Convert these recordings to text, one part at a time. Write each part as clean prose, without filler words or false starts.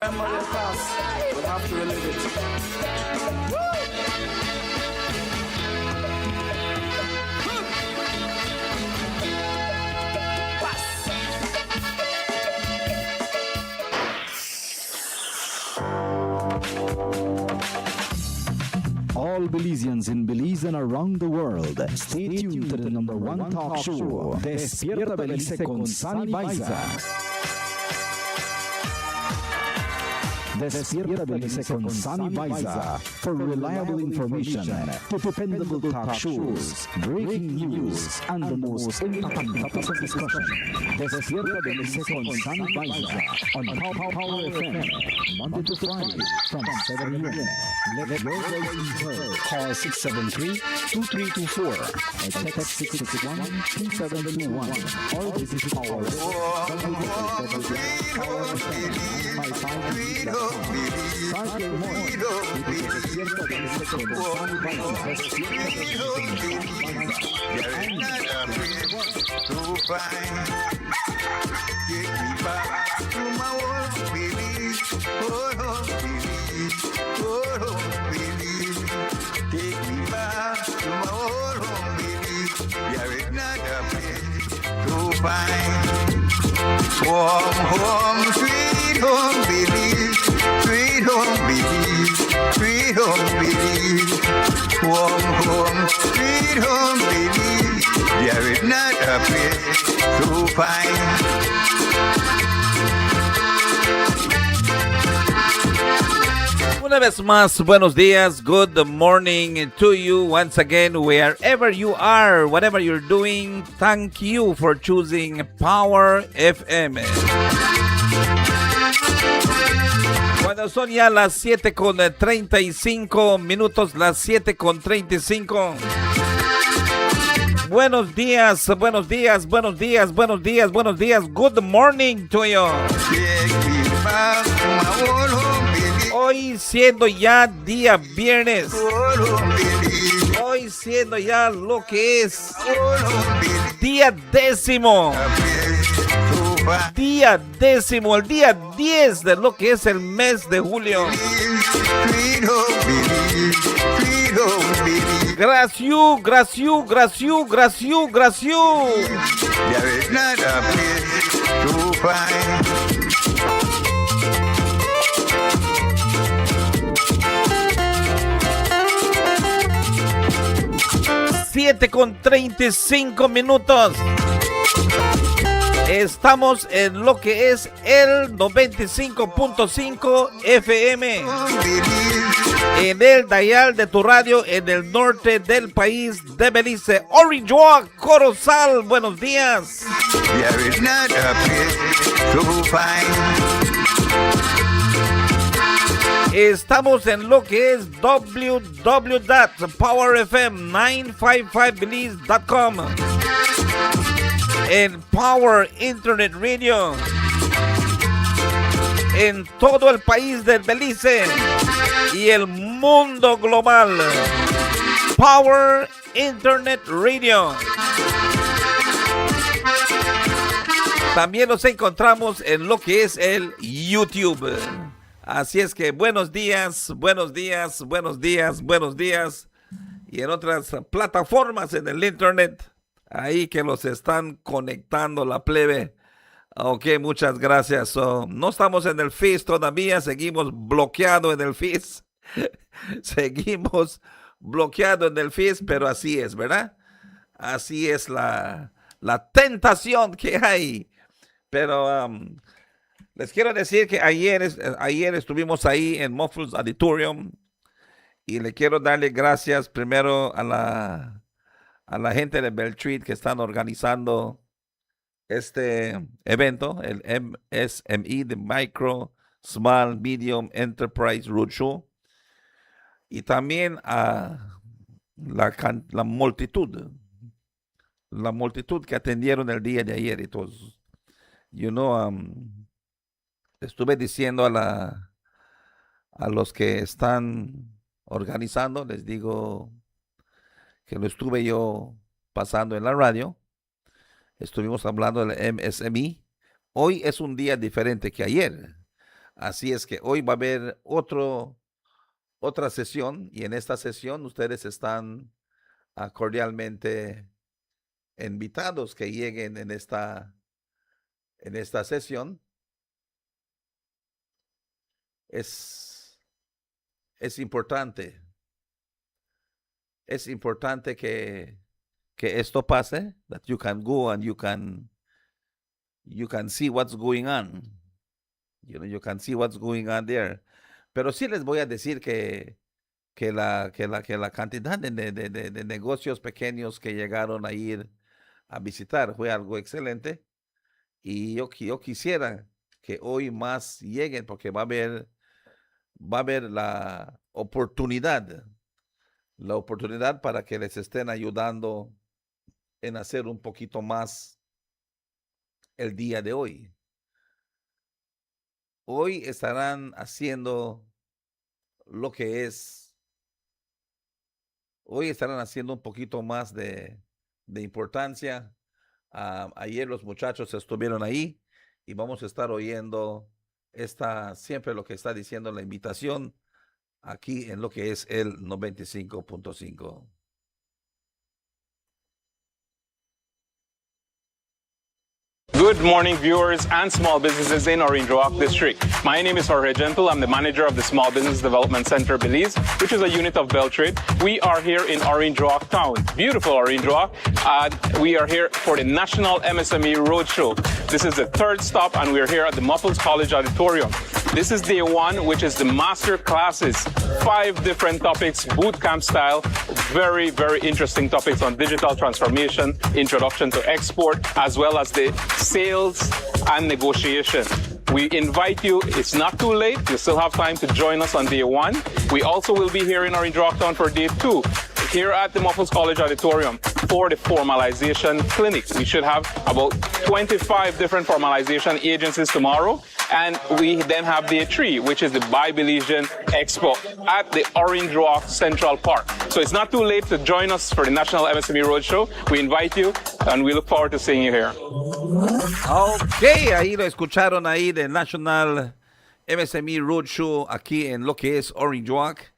Memory of past, we'll have to relive it. All Belizeans in Belize and around the world, stay tuned to the number one talk show, Despierta Belize con Sunny Baiza. Despierta Belize con Sunny Baiza for reliable information, dependable talk shows, breaking news, and the most impactful topics of discussion. Despierta Belize con Sunny Baiza on Power FM, Monday to Friday from 7 a.m. Let your voice be heard. Call 673-2324 or text 661-2721 or visit our www.powerfm955.com. Start your morning with the Despierta Belize con Sunny Baiza. Take me back to my old Belize, oh Belize, oh Belize. Take me back to my old home Belize. There is not a place to find. Warm home, sweet home Belize, sweet home Belize, sweet home Belize. Warm home, sweet home Belize. There is not a place to find. Una vez más, buenos días, good morning to you once again, wherever you are, whatever you're doing. Thank you for choosing Power FM. Cuando son ya las 7:35, las 7:35. Buenos días, buenos días, buenos días, buenos días, buenos días. Good morning to you. Hoy siendo ya día viernes, hoy siendo ya lo que es día décimo, el día 10 de lo que es el mes de julio. Gracias, gracias, gracias, gracias, gracias. 7:35. Estamos en lo que es el 95.5 FM. En el dial de tu radio en el norte del país de Belice. Orinjoa, Corozal, buenos días. Estamos en lo que es www.powerfm955belize.com. En Power Internet Radio. En todo el país del Belice y el mundo global. Power Internet Radio. También nos encontramos en lo que es el YouTube. Así es que buenos días, buenos días, buenos días, buenos días. Y en otras plataformas en el internet, ahí que los están conectando la plebe. Ok, muchas gracias. No estamos en el Face todavía, seguimos bloqueados en el Face. Seguimos bloqueados en el Face, pero así es, ¿verdad? Así es la tentación que hay. Pero les quiero decir que ayer estuvimos ahí en Muffles Auditorium y le quiero darle gracias primero a la gente de Beltreat que están organizando este evento, el MSME, de Micro, Small, Medium Enterprise Roadshow, y también a la multitud que atendieron el día de ayer. Entonces, estuve diciendo a los que están organizando, les digo que lo estuve yo pasando en la radio. Estuvimos hablando del MSME. Hoy es un día diferente que ayer. Así es que hoy va a haber otra sesión y en esta sesión ustedes están cordialmente invitados que lleguen en esta sesión. Es importante, que esto pase, that you can go and you can see what's going on. You can see what's going on there. Pero sí les voy a decir que la cantidad de negocios pequeños que llegaron a ir a visitar fue algo excelente. Y yo quisiera que hoy más lleguen porque va a haber la oportunidad para que les estén ayudando en hacer un poquito más el día de hoy. Hoy estarán haciendo lo que es, hoy estarán haciendo un poquito más de importancia. Ayer los muchachos estuvieron ahí y vamos a estar oyendo siempre lo que está diciendo la invitación aquí en lo que es el 95.5. Good morning, viewers and small businesses in Orange Walk District. My name is Jorge Gentle. I'm the manager of the Small Business Development Center Belize, which is a unit of Beltrade. We are here in Orange Walk Town, beautiful Orange Walk. We are here for the National MSME Roadshow. This is the third stop, and we are here at the Muffles College Auditorium. This is day one, which is the master classes. 5 different topics, boot camp style. Very, very interesting topics on digital transformation, introduction to export, as well as the sales and negotiation. We invite you, it's not too late, you still have time to join us on day one. We also will be here in Orange Walk Town for day 2, here at the Muffles College Auditorium for the formalization clinic. We should have about 25 different formalization agencies tomorrow. And we then have day 3, which is the Belizean Expo at the Orange Walk Central Park. So it's not too late to join us for the National MSME Roadshow. We invite you and we look forward to seeing you here. Ok, ahí lo escucharon ahí del National MSME Roadshow aquí en lo que es Orange Walk.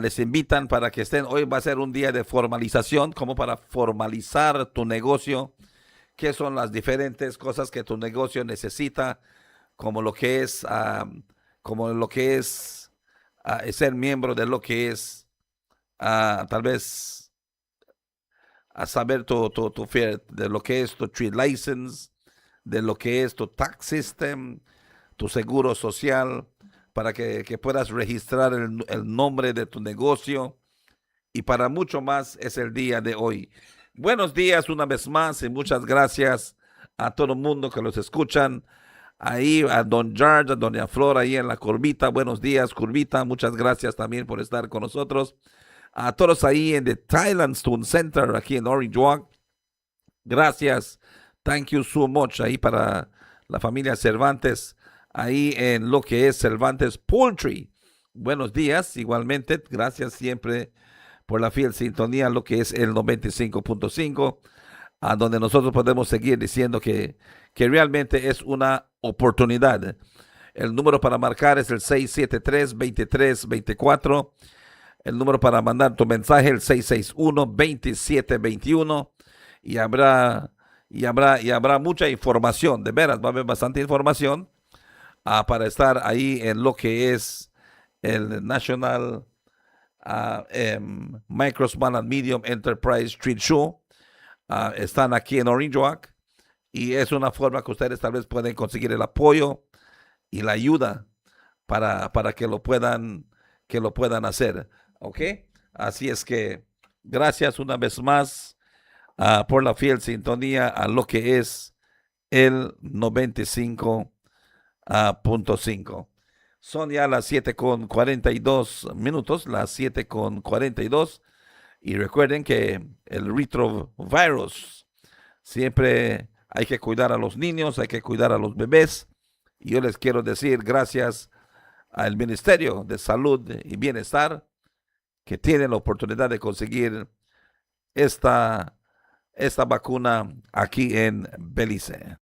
Les invitan para que estén. Hoy va a ser un día de formalización, como para formalizar tu negocio. ¿Qué son las diferentes cosas que tu negocio necesita? Como lo que es, ser miembro de lo que es, tal vez, a saber de lo que es tu trade license, de lo que es tu tax system, tu seguro social, para que puedas registrar el nombre de tu negocio. Y para mucho más es el día de hoy. Buenos días una vez más y muchas gracias a todo el mundo que los escuchan. Ahí a Don George, a Doña Flor, ahí en la Curvita. Buenos días, Curvita. Muchas gracias también por estar con nosotros. A todos ahí en the Thailand Student Center, aquí en Orange Walk. Gracias. Thank you so much. Ahí para la familia Cervantes, ahí en lo que es Cervantes Poultry. Buenos días. Igualmente, gracias siempre por la fiel sintonía, lo que es el 95.5. A donde nosotros podemos seguir diciendo que realmente es una oportunidad. El número para marcar es el 673-2324. El número para mandar tu mensaje el 661-2721. Y habrá mucha información. De veras, va a haber bastante información para estar ahí en lo que es el National Micro, Small and Medium Enterprise Street Show. Están aquí en Orange Walk y es una forma que ustedes tal vez pueden conseguir el apoyo y la ayuda para que lo puedan hacer, ¿ok? Así es que gracias una vez más por la fiel sintonía a lo que es el 95.5. Son ya las 7:42, las 7:42. Y recuerden que el retrovirus, siempre hay que cuidar a los niños, hay que cuidar a los bebés. Y yo les quiero decir gracias al Ministerio de Salud y Bienestar que tiene la oportunidad de conseguir esta vacuna aquí en Belize.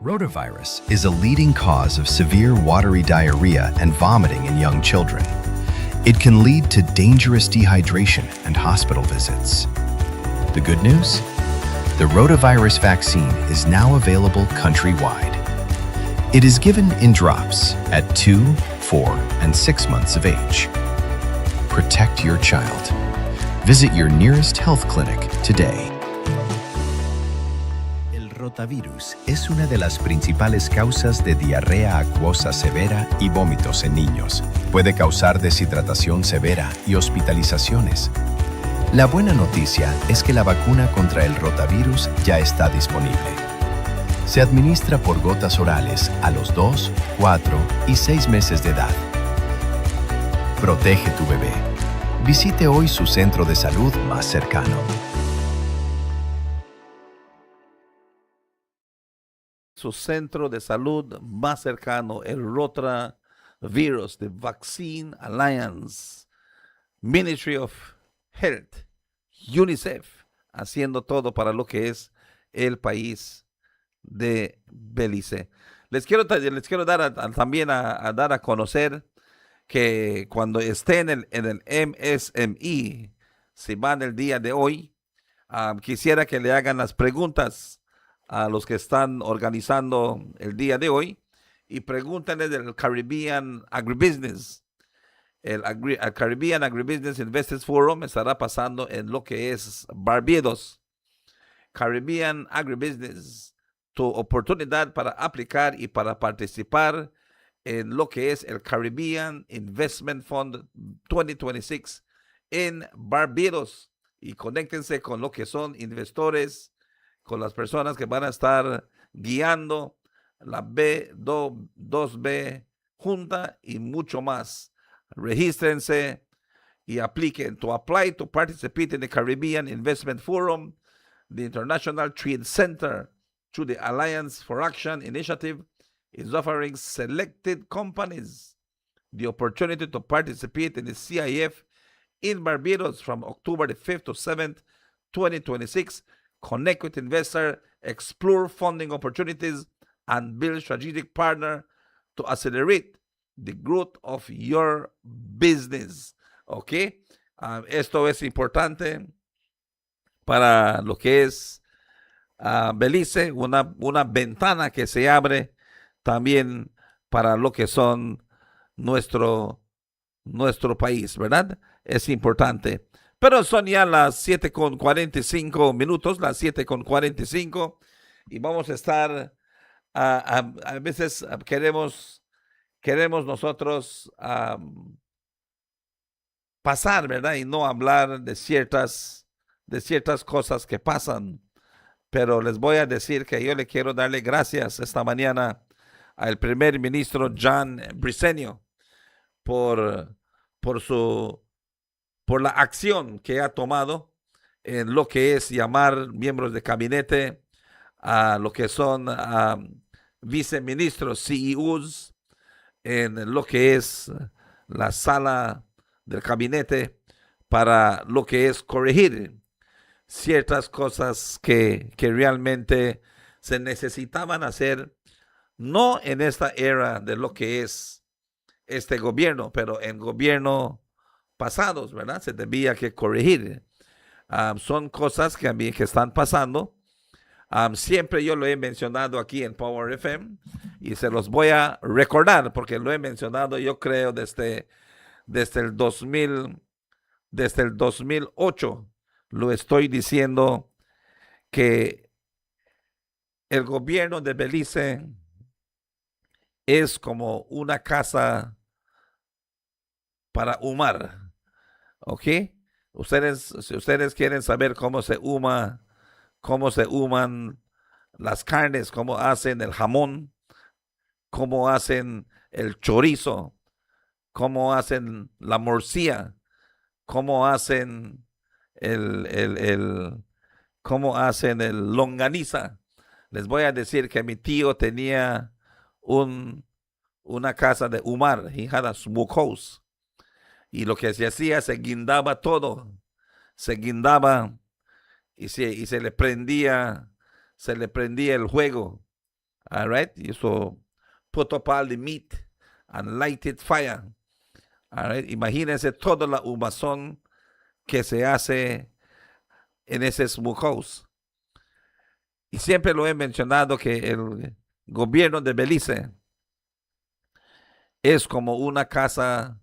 Rotavirus is a leading cause of severe watery diarrhea and vomiting in young children. It can lead to dangerous dehydration and hospital visits. The good news? The rotavirus vaccine is now available countrywide. It is given in drops at 2, 4, and 6 months of age. Protect your child. Visit your nearest health clinic today. El rotavirus es una de las principales causas de diarrea acuosa severa y vómitos en niños. Puede causar deshidratación severa y hospitalizaciones. La buena noticia es que la vacuna contra el rotavirus ya está disponible. Se administra por gotas orales a los 2, 4 y 6 meses de edad. Protege tu bebé. Visite hoy su centro de salud más cercano. Su centro de salud más cercano, el Rotavirus, the Vaccine Alliance, Ministry of Health, UNICEF, haciendo todo para lo que es el país de Belice. Les quiero dar también a dar a conocer que cuando esté en el MSMI, si van el día de hoy, quisiera que le hagan las preguntas a los que están organizando el día de hoy y pregúntenle del Caribbean Agribusiness. El Caribbean Agribusiness Investors Forum estará pasando en lo que es Barbados. Caribbean Agribusiness, tu oportunidad para aplicar y para participar en lo que es el Caribbean Investment Fund 2026 en Barbados. Y conéctense con lo que son inversores, con las personas que van a estar guiando la B2B junta y mucho más. Regístrense y apliquen. To apply to participate in the Caribbean Investment Forum, the International Trade Center through the Alliance for Action initiative is offering selected companies the opportunity to participate in the CIF in Barbados from October the 5th to 7th, 2026. Connect with investor, explore funding opportunities, and build strategic partner to accelerate the growth of your business. ¿Ok? Esto es importante para lo que es Belice, una ventana que se abre también para lo que son nuestro país, ¿verdad? Es importante. Pero son ya las 7:45, las 7:45, y vamos a estar, a veces queremos nosotros pasar, ¿verdad? Y no hablar de ciertas cosas que pasan. Pero les voy a decir que yo le quiero darle gracias esta mañana al primer ministro John Briceño por la acción que ha tomado en lo que es llamar miembros de gabinete a lo que son viceministros, CEOs, en lo que es la sala del gabinete para lo que es corregir ciertas cosas que realmente se necesitaban hacer, no en esta era de lo que es este gobierno, pero en gobierno pasados, ¿verdad? Se debía que corregir. Son cosas que están pasando. Siempre yo lo he mencionado aquí en Power FM y se los voy a recordar porque lo he mencionado, yo creo, desde el 2008 lo estoy diciendo, que el gobierno de Belice es como una casa para humar. ¿Ok? Si ustedes quieren saber cómo se human las carnes, cómo hacen el jamón, cómo hacen el chorizo, cómo hacen la morcilla, cómo hacen cómo hacen el longaniza. Les voy a decir que mi tío tenía una casa de humar. He had a smokehouse. Y lo que se hacía, se guindaba todo. Se guindaba y se le prendía el juego All right. So put up all the meat and light it fire. All right. Imagínense toda la humazón que se hace en ese smokehouse. Y siempre lo he mencionado que el gobierno de Belice es como una casa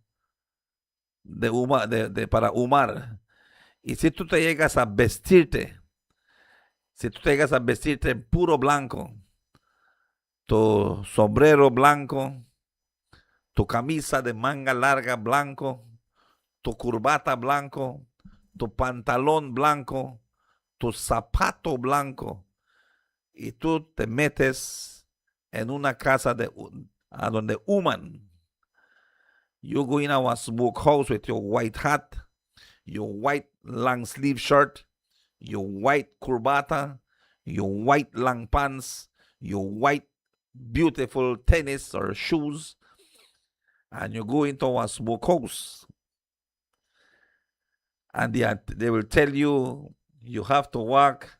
para humar. Y si tú te llegas a vestirte, en puro blanco, tu sombrero blanco, tu camisa de manga larga blanco, tu corbata blanco, tu pantalón blanco, tu zapato blanco, y tú te metes en una casa a donde human. You go in our smokehouse with your white hat, your white long sleeve shirt, your white corbata, your white long pants, your white beautiful tennis or shoes, and you go into a smokehouse. And they will tell you have to walk,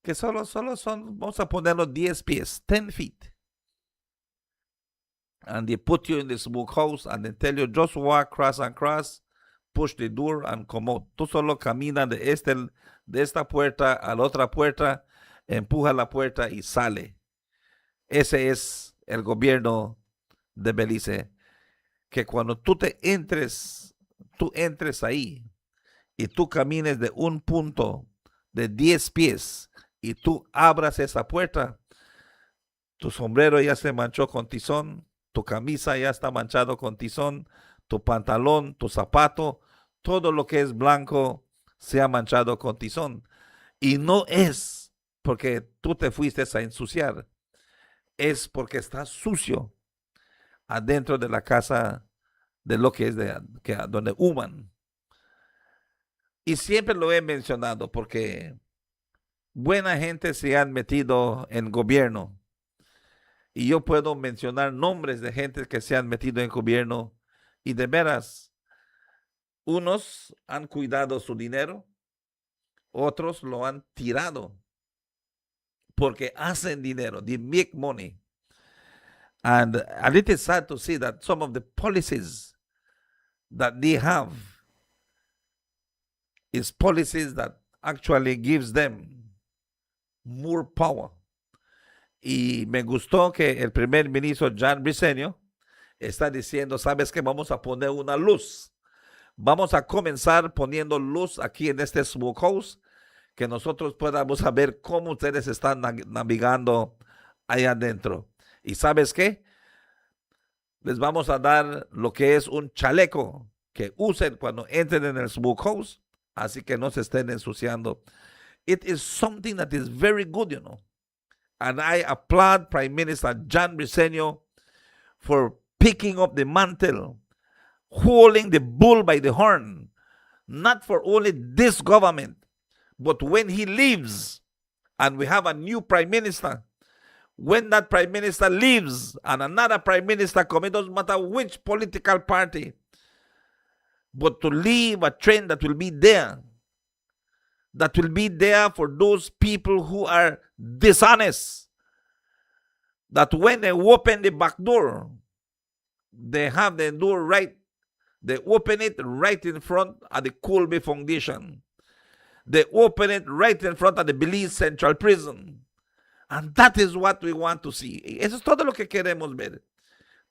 que solo son, vamos a ponerlo 10 pies, 10 feet. And they put you in the smokehouse and they tell you just walk cross and cross, push the door and come out. Tú solo camina de esta puerta a la otra puerta, empuja la puerta y sale. Ese es el gobierno de Belice. Que cuando tú entres ahí y tú camines de un punto de 10 pies y tú abras esa puerta, tu sombrero ya se manchó con tizón, tu camisa ya está manchado con tizón, tu pantalón, tu zapato, todo lo que es blanco se ha manchado con tizón. Y no es porque tú te fuiste a ensuciar, es porque está sucio adentro de la casa de lo que es donde human. Y siempre lo he mencionado porque buena gente se han metido en gobierno. Y yo puedo mencionar nombres de gente que se han metido en gobierno y de veras, unos han cuidado su dinero, otros lo han tirado porque hacen dinero, they make money. And it is sad to see that some of the policies that they have is policies that actually gives them more power. Y me gustó que el primer ministro Jan Briceño está diciendo, ¿sabes qué? Vamos a poner una luz. Vamos a comenzar poniendo luz aquí en este smokehouse, que nosotros podamos saber cómo ustedes están navegando allá adentro. ¿Y sabes qué? Les vamos a dar lo que es un chaleco que usen cuando entren en el smokehouse, así que no se estén ensuciando. It is something that is very good, you know. And I applaud Prime Minister Jan Briceño for picking up the mantle, holding the bull by the horn, not for only this government, but when he leaves and we have a new Prime Minister, when that Prime Minister leaves and another Prime Minister comes, it doesn't matter which political party, but to leave a trend that will be there for those people who are dishonest, that when they open the back door, they have the door right, they open it right in front of the Colby Foundation. They open it right in front of the Belize Central Prison. And that is what we want to see. Eso es todo lo que queremos ver.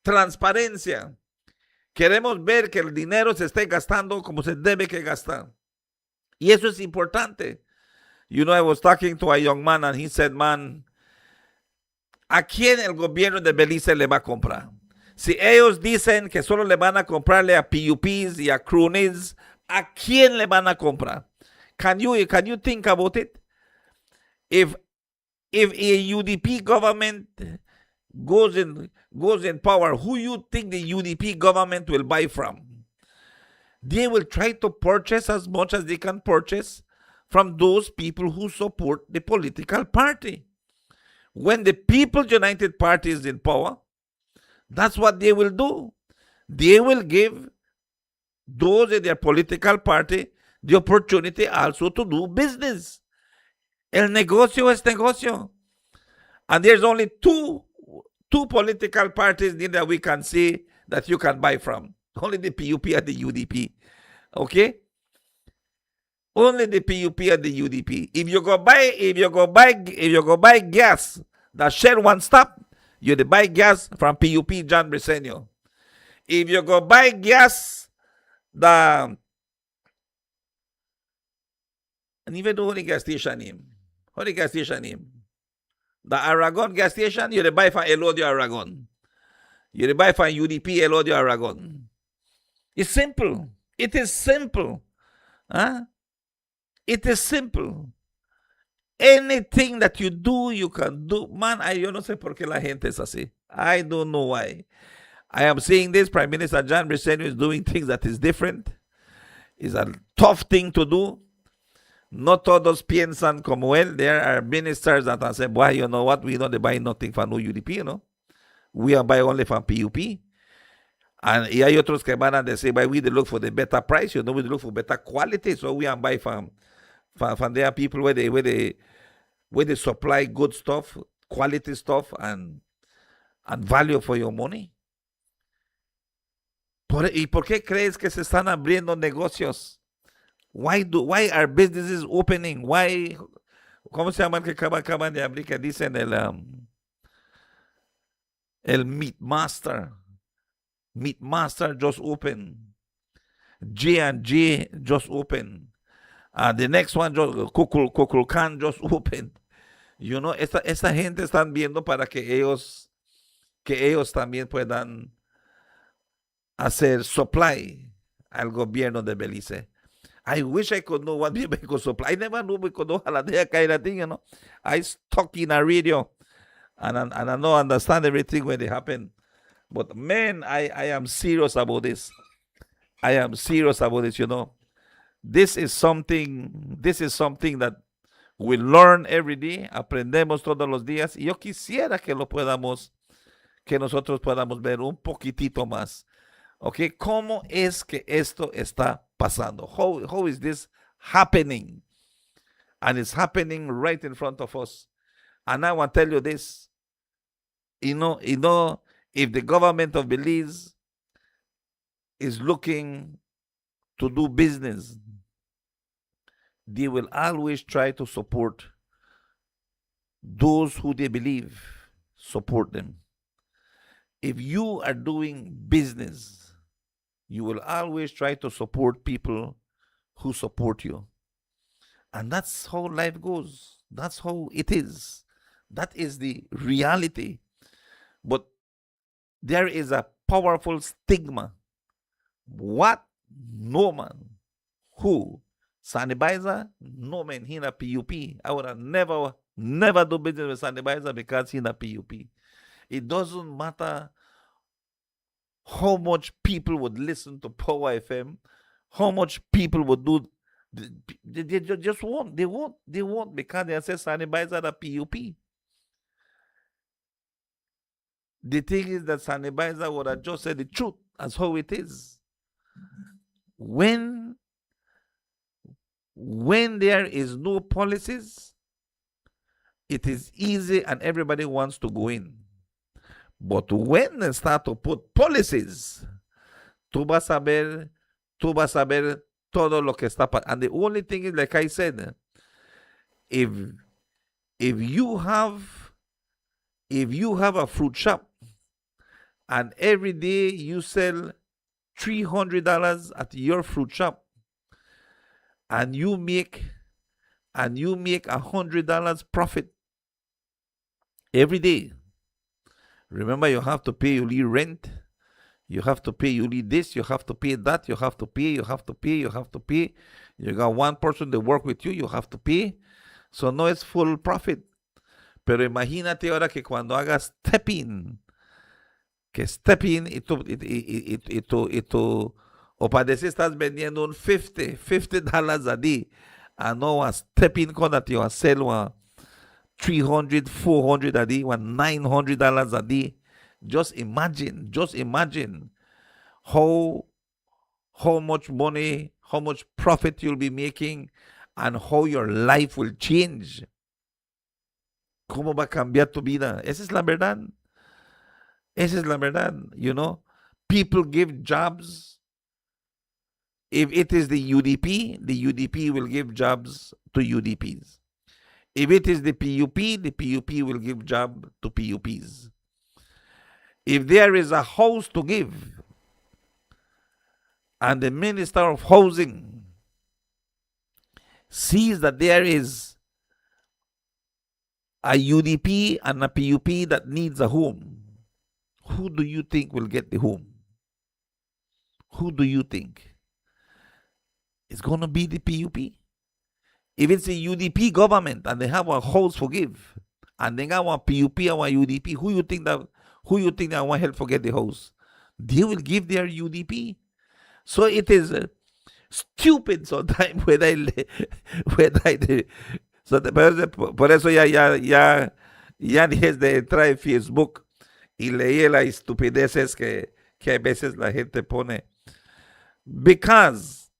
Transparencia. Queremos ver que el dinero se esté gastando como se debe que gastar. Y eso es importante. You know, I was talking to a young man and he said, man, ¿a quién el gobierno de Belice le va a comprar? Si ellos dicen que solo le van a comprarle a PUPs y a cronies, ¿a quién le van a comprar? Can you think about it? If a UDP government goes in power, who you think the UDP government will buy from? They will try to purchase as much as they can purchase from those people who support the political party. When the People's United Party is in power, that's what they will do. They will give those in their political party the opportunity also to do business. El negocio es negocio. And there's only two political parties that we can see that you can buy from. Only the PUP and the UDP. Okay? Only the PUP and the UDP. If you go buy gas that Shell one stop, you buy gas from PUP John Briceño. If you go buy gas and even the only gas station name. The Aragon gas station, you buy from Elodio Aragon. You buy from UDP Elodio Aragon. It's simple. It is simple. Huh? It is simple. Anything that you do, you can do. Man, yo no sé por qué la gente es así. I don't know why. I am saying this, Prime Minister John Briceño is doing things that is different. It's a tough thing to do. No todos piensan como él. There are ministers that are saying, boy, you know what? We don't buy nothing from no UDP, you know. We are buy only from PUP. And hay otros que van a decir, boy, we look for the better price, you know, we look for better quality. So we are buy from their people where they supply good stuff, quality stuff, and value for your money. ¿Y por qué crees que se están abriendo negocios? Why are businesses opening? Why? ¿Cómo se llaman que acaban de abrir? Que dicen el Meat Master. Meat Master just opened. J&J just opened. The next one, Kukulkan just opened. You know, esta gente están viendo para que ellos también puedan hacer supply al gobierno de Belize. I wish I could know what people could supply. I never knew we could know that kind of thing, you know. I stuck in a radio and I don't understand everything when they happen. But man, I am serious about this. I am serious about this, you know. This is something that we learn every day. Aprendemos todos los días. Y yo quisiera que nosotros podamos ver un poquitito más. Okay, ¿cómo es que esto está pasando? How is this happening? And it's happening right in front of us. And I want to tell you this. You know, if the government of Belize is looking to do business, they will always try to support those who they believe support them. If you are doing business, you will always try to support people who support you. And that's how life goes. That's how it is. That is the reality. But there is a powerful stigma. What? No man. Who? Sanibaiza? No man. He na PUP. I would have never do business with Sanibaiza because he na PUP. It doesn't matter how much people would listen to Power FM, how much people would do. They just won't. They won't because they say Sanibaiza the PUP. The thing is that Sanibaiza would have just said the truth as how it is. When there is no policies, it is easy and everybody wants to go in. But when they start to put policies, tú vas a ver todo lo que está pasando. And the only thing is, like I said, if you have a fruit shop and every day you sell $300 at your fruit shop and you make $100 profit every day. Remember, you have to pay your rent, you have to pay your this, you have to pay that, you have to pay. You got one person that work with you, you have to pay. So no es full profit. Pero imagínate ahora que cuando hagas stepping y tú o para decir estás vendiendo un $50 a día, and no a stepping con that you sell $300, $400 a day, $900 a day. Just imagine how much money, how much profit you'll be making, and how your life will change. ¿Cómo va a cambiar tu vida? Esa es la verdad. Esa es la verdad, you know. People give jobs. If it is the UDP will give jobs to UDPs. If it is the PUP will give job to PUPs. If there is a house to give, and the Minister of Housing sees that there is a UDP and a PUP that needs a home, who do you think will get the home? Who do you think? It's going to be the PUP. If it's a UDP government and they have a house for give, and they have a PUP or a UDP, who you think that want help forget the house? They will give their UDP. So it is stupid sometimes por eso ya dejes de entrar en Facebook y leer las estupideces que a veces la gente pone. Because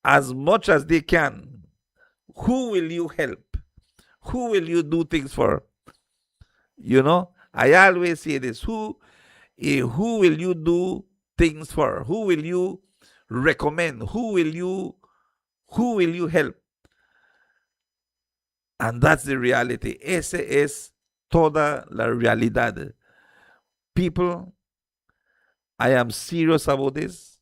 as much as they can, who will you help? Who will you do things for? You know, I always say this, who will you do things for? Who will you recommend? Who will you help? And that's the reality. Esa es toda la realidad. People, I am serious about this.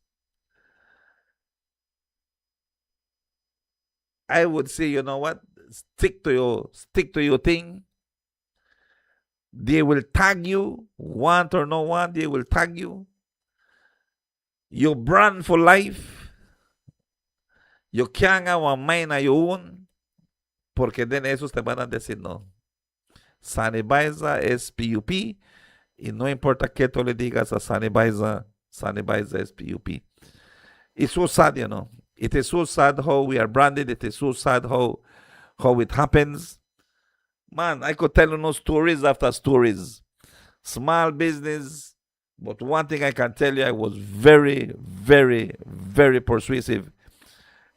I would say, you know what? Stick to your thing. They will tag you, want or no want, they will tag you. Your brand for life. You can't have a mind of your own. Porque de esos te van a decir no. Sunny Baiza es PUP. Y no importa que tú le digas a Sunny Baiza es PUP. It's so sad, you know. It is so sad how we are branded. It is so sad how it happens. Man, I could tell you no stories after stories. Small business. But one thing I can tell you, I was very, very, very persuasive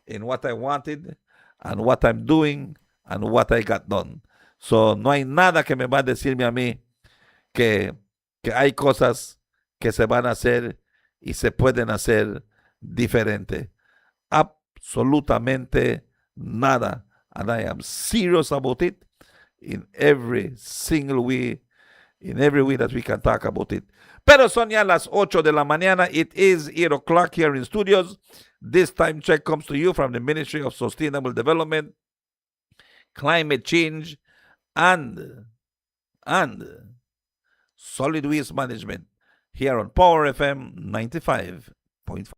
in what I wanted and what I'm doing and what I got done. So no hay nada que me va a decirme a mí que hay cosas que se van a hacer y se pueden hacer diferente. Absolutamente nada. And I am serious about it in every single way, in every way that we can talk about it. Pero son ya las 8 de la mañana. It is 8 o'clock here in studios. This time check comes to you from the Ministry of Sustainable Development, Climate Change, and Solid Waste Management here on Power FM 95.5.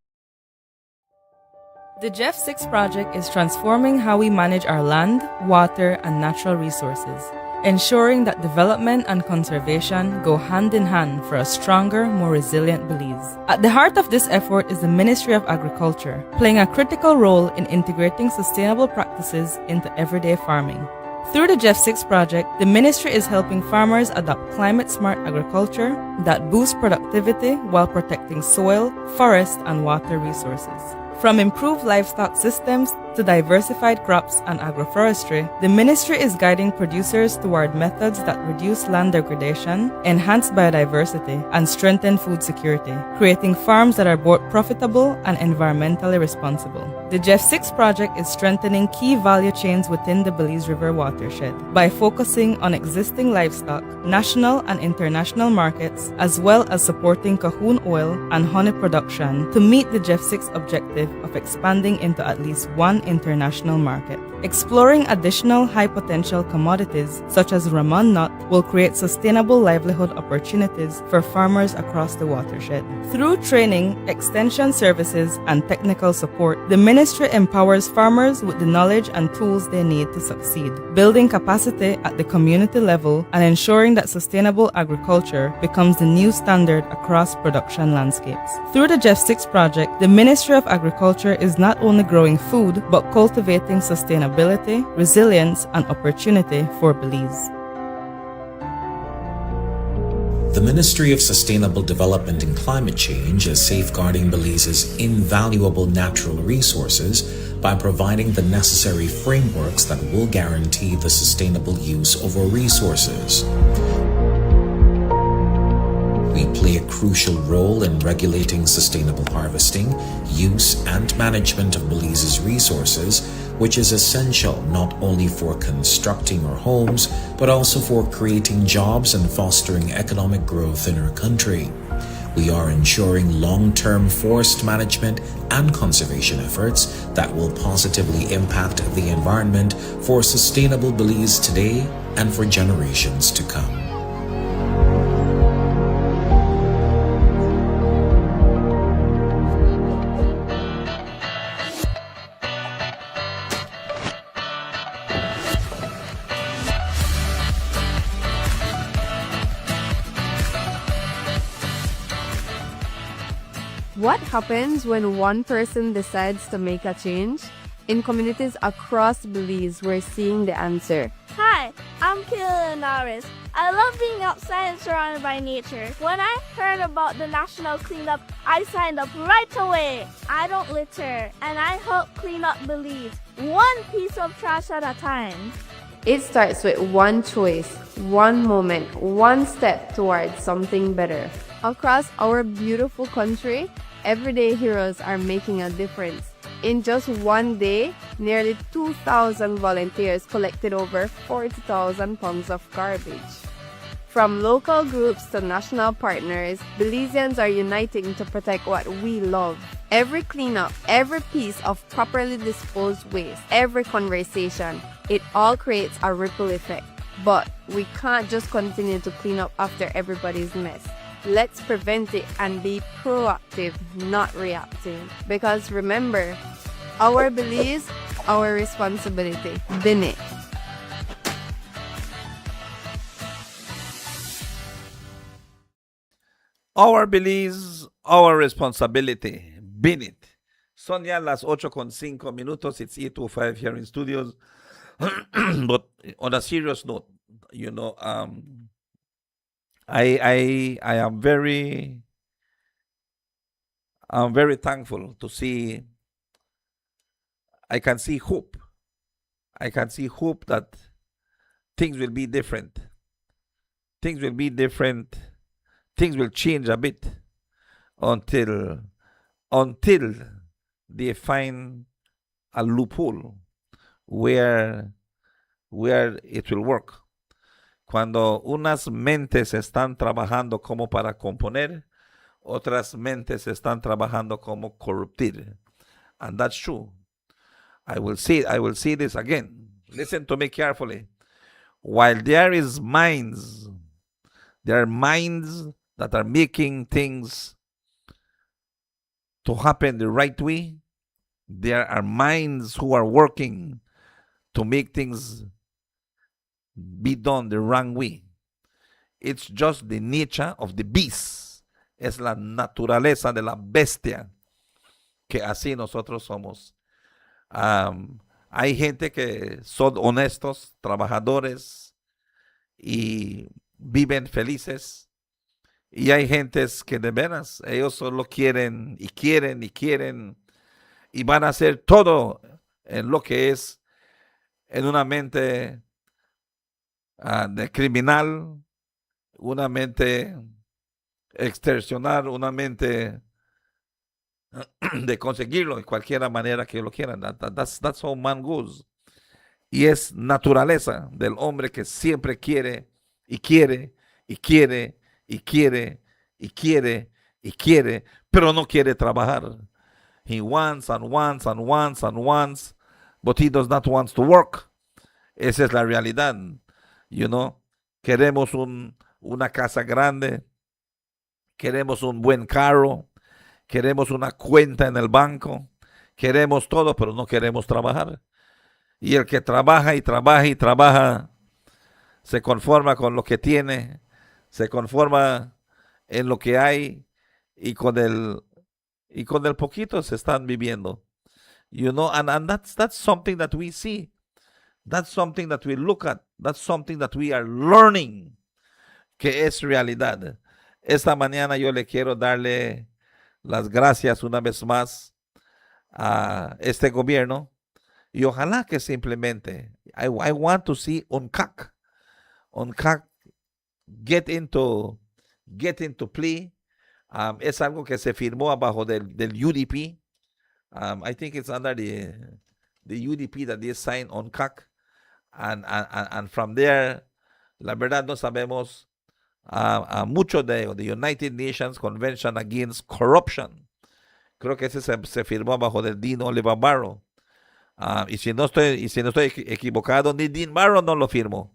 The Jeff 6 project is transforming how we manage our land, water, and natural resources, ensuring that development and conservation go hand in hand for a stronger, more resilient Belize. At the heart of this effort is the Ministry of Agriculture, playing a critical role in integrating sustainable practices into everyday farming. Through the Jeff 6 project, the ministry is helping farmers adopt climate-smart agriculture that boosts productivity while protecting soil, forest, and water resources. From improved livestock systems to diversified crops and agroforestry, the ministry is guiding producers toward methods that reduce land degradation, enhance biodiversity, and strengthen food security, creating farms that are both profitable and environmentally responsible. The Jeff 6 project is strengthening key value chains within the Belize River watershed by focusing on existing livestock, national and international markets, as well as supporting Cahoon oil and honey production to meet the Jeff 6 objective of expanding into at least one international market. Exploring additional high-potential commodities such as Ramon nut will create sustainable livelihood opportunities for farmers across the watershed. Through training, extension services, and technical support, the ministry empowers farmers with the knowledge and tools they need to succeed, building capacity at the community level and ensuring that sustainable agriculture becomes the new standard across production landscapes. Through the Jeff 6 project, the Ministry of Agriculture is not only growing food but cultivating sustainability, resilience, and opportunity for Belize. The Ministry of Sustainable Development and Climate Change is safeguarding Belize's invaluable natural resources by providing the necessary frameworks that will guarantee the sustainable use of our resources. We play a crucial role in regulating sustainable harvesting, use, and management of Belize's resources, which is essential not only for constructing our homes, but also for creating jobs and fostering economic growth in our country. We are ensuring long-term forest management and conservation efforts that will positively impact the environment for sustainable Belize today and for generations to come. What happens when one person decides to make a change? In communities across Belize, we're seeing the answer. Hi, I'm Kayla Linares. I love being outside and surrounded by nature. When I heard about the national cleanup, I signed up right away. I don't litter, and I help clean up Belize, one piece of trash at a time. It starts with one choice, one moment, one step towards something better. Across our beautiful country, everyday heroes are making a difference. In just one day, nearly 2,000 volunteers collected over 40,000 pounds of garbage. From local groups to national partners, Belizeans are uniting to protect what we love. Every cleanup, every piece of properly disposed waste, every conversation, it all creates a ripple effect. But we can't just continue to clean up after everybody's mess. Let's prevent it and be proactive, not reactive. Because remember, our Belize, our responsibility. Bin it. Our Belize, our responsibility. Bin it. Son ya las 8:05. It's 8:05 here in studios. But on a serious note, you know, I am very thankful to see. I can see hope. I can see hope that things will be different. Things will be different. Things will change a bit until they find a loophole where it will work. Cuando unas mentes están trabajando como para componer, otras mentes están trabajando como corruptir. And that's true. I will say this again. Listen to me carefully. While there are minds that are making things to happen the right way. There are minds who are working to make things be done the wrong way. It's just the nature of the beast. Es la naturaleza de la bestia que así nosotros somos. Hay gente que son honestos, trabajadores y viven felices. Y hay gentes que de veras, ellos solo quieren y quieren y quieren y van a hacer todo en lo que es en una mente de criminal, una mente extorsionar, una mente de conseguirlo de cualquier manera que lo quieran. That's how man goes. Y es naturaleza del hombre que siempre quiere y quiere y quiere y quiere y quiere y quiere, pero no quiere trabajar. He wants and wants and wants and wants, but he does not want to work. Esa es la realidad. You know, queremos una casa grande, queremos un buen carro, queremos una cuenta en el banco, queremos todo, pero no queremos trabajar. Y el que trabaja y trabaja y trabaja se conforma con lo que tiene, se conforma en lo que hay y con el poquito se están viviendo. You know, and that's something that we see. That's something that we look at. That's something that we are learning que es realidad. Esta mañana yo le quiero darle las gracias una vez más a este gobierno Y ojalá que se implemente. I want to see UNCAC get into play. Es algo que se firmó abajo del UDP. I think it's under the UDP that they signed UNCAC. And from there, la verdad no sabemos mucho de the United Nations Convention Against Corruption. Creo que ese se firmó bajo del Dean Oliver Barrow. Y si no estoy equivocado, ni Dean Barrow no lo firmó.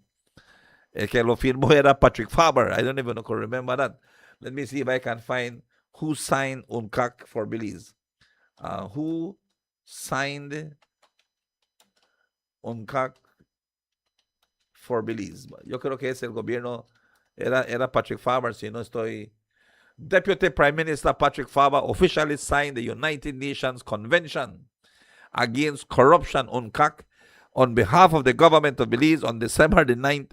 El que lo firmó era Patrick Faber. I don't even remember that. Let me see if I can find who signed UNCAC for Belize. Who signed UNCAC for Belize? Yo creo que es el gobierno, era Patrick Faber, si no estoy... Deputy Prime Minister Patrick Faber officially signed the United Nations Convention Against Corruption, UNCAC, on behalf of the government of Belize on December the 9th,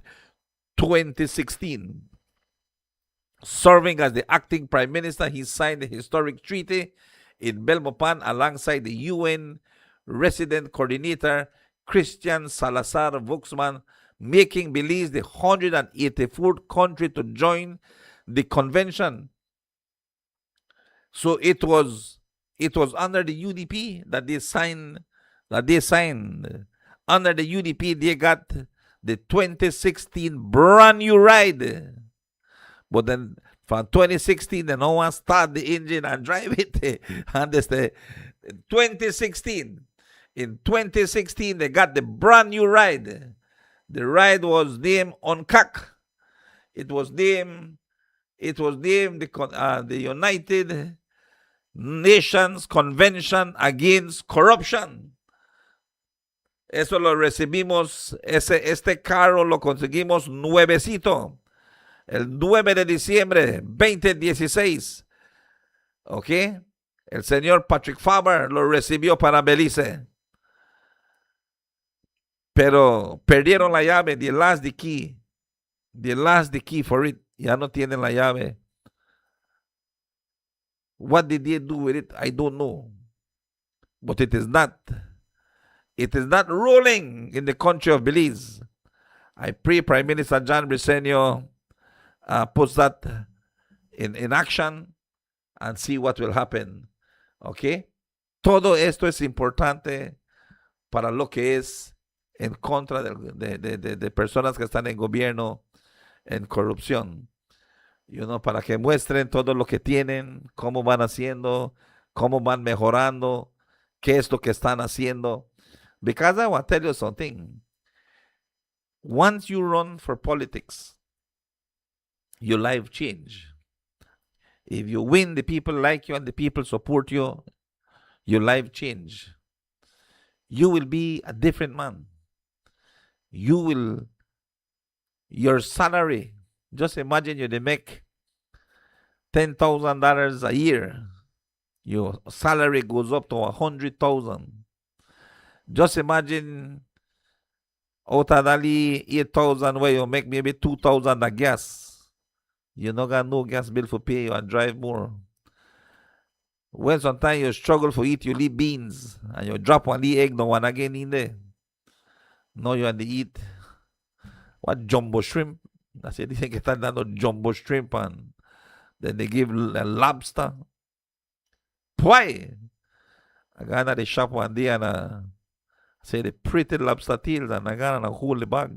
2016. Serving as the acting Prime Minister, he signed the historic treaty in Belmopan alongside the UN Resident Coordinator Christian Salazar Vuxman, making Belize the 184th country to join the convention. So it was under the UDP that they signed. Under the UDP, they got the 2016 brand new ride. But then from 2016, they no one start the engine and drive it. And this the 2016. In 2016, they got the brand new ride. The ride was named UNCAC. It was named the United Nations Convention Against Corruption. Eso lo recibimos, este carro lo conseguimos nuevecito, el 9 de diciembre 2016. ¿Ok? El señor Patrick Faber lo recibió para Belice. Pero perdieron la llave, they lost the key. They lost the key for it. Ya no tienen la llave. What did they do with it? I don't know. But it is not rolling in the country of Belize. I pray Prime Minister John Briceño puts that in action and see what will happen. Okay? Todo esto es importante para lo que es en contra de personas que están en gobierno en corrupción. Para que muestren todo lo que tienen, cómo van haciendo, cómo van mejorando, qué es lo que están haciendo. Because I want to tell you something. Once you run for politics, your life change. If you win, the people like you and the people support you, your life change. You will be a different man. Your salary, just imagine you make $10,000 a year. Your salary goes up to $100,000. Just imagine out of that $8,000 where you make maybe $2,000 a gas. You not got no gas bill for pay, you and drive more. When sometimes you struggle for eat, you leave beans and you drop one the egg, no one again in there. No, you and the eat what jumbo shrimp. That's it. Dicen que están dando jumbo shrimp and then they give a lobster. Why? I got at the shop one day and I say the pretty lobster tails and I got a whole bag.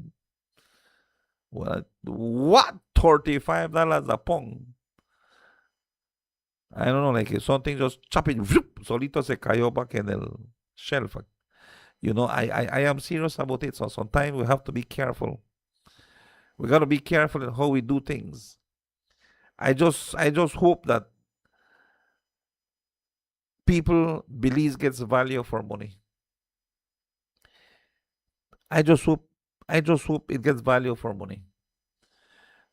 What? $35 a pound. I don't know, like something just chopping, solito se cayó back in the shelf. I am serious about it. So sometimes we have to be careful. We got to be careful in how we do things. I just hope that people, Belize gets value for money. I just hope it gets value for money.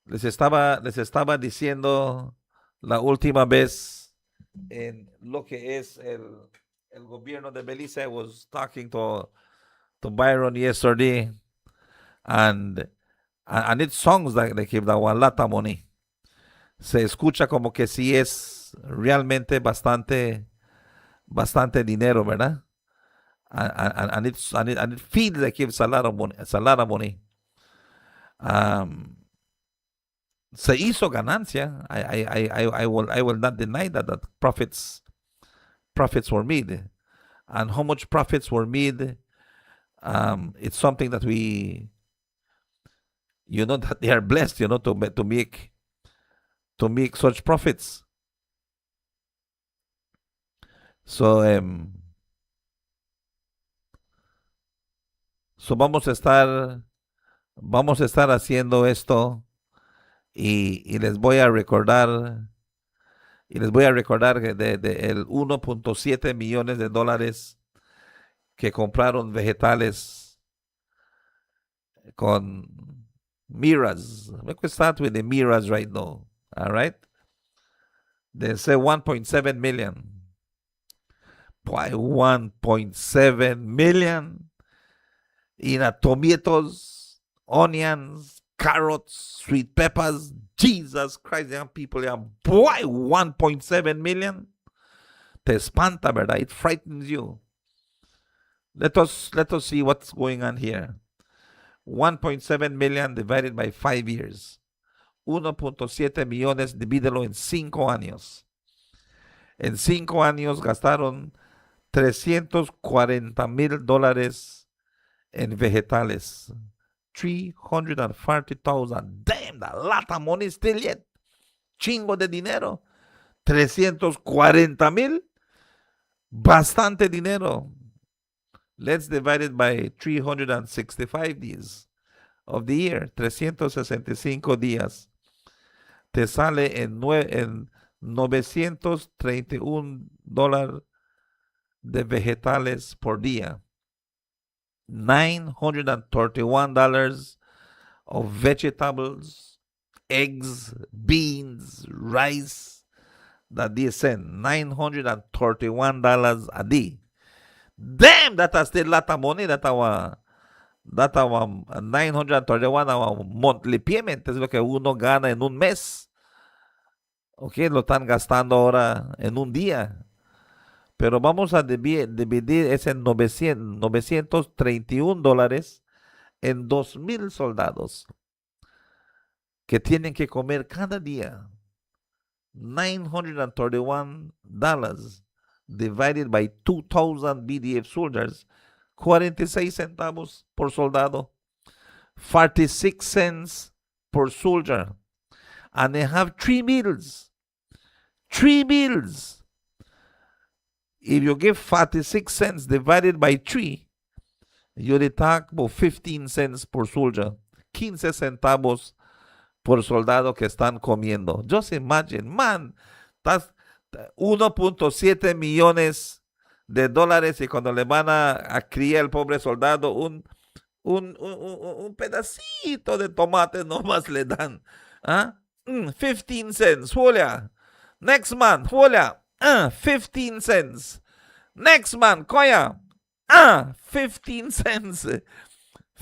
Les estaba diciendo la última vez en lo que es el gobierno de Belize. I was talking to Byron yesterday, and it's songs that they give that one lot of money. Se escucha como que sí es realmente bastante dinero, ¿verdad? and it feels like it's a lot of money. It's a lot of money. Se hizo ganancia. I will not deny that profits were made, and how much profits were made. It's something that we, that they are blessed, to make such profits. So vamos a estar haciendo esto, y les voy a recordar que de el 1.7 millones de dólares que compraron vegetales con miras. Let me start with the miras right now. All right. They say 1.7 million. Why 1.7 million in tomatoes, onions, carrots, sweet peppers? Jesus Christ, young people, why 1.7 million? Te espanta, ¿verdad? It frightens you. Let us see what's going on here. 1.7 million divided by 5 years. 1.7 millones, divídelo en 5 años. En 5 años gastaron $340,000 en vegetales. 340,000. Damn, a lot of money still yet. Chingo de dinero. 340,000. Bastante dinero. Let's divide it by 365 days of the year. 365 días. Te sale en $931 de vegetales por día. $931 of vegetables, eggs, beans, rice that they send. $931 a day. Damn, that is still a lot of money. That our 931 our monthly payment es lo que uno gana en un mes. Ok, lo están gastando ahora en un día. Pero vamos a dividir ese $931 en 2,000 soldados que tienen que comer cada día. $931 divided by 2,000 BDF soldiers, 46 centavos por soldado, 46 cents per soldier, and they have 3 meals. 3 meals. If you give 46 cents divided by 3, you talk about 15 cents per soldier, 15 centavos por soldado que están comiendo. Just imagine, man, that's 1.7 millones de dólares, y cuando le van a criar al pobre soldado un pedacito de tomate nomás le dan. 15 cents, Julia. Next month, Julia. 15 cents. Next month, Koya. 15 cents.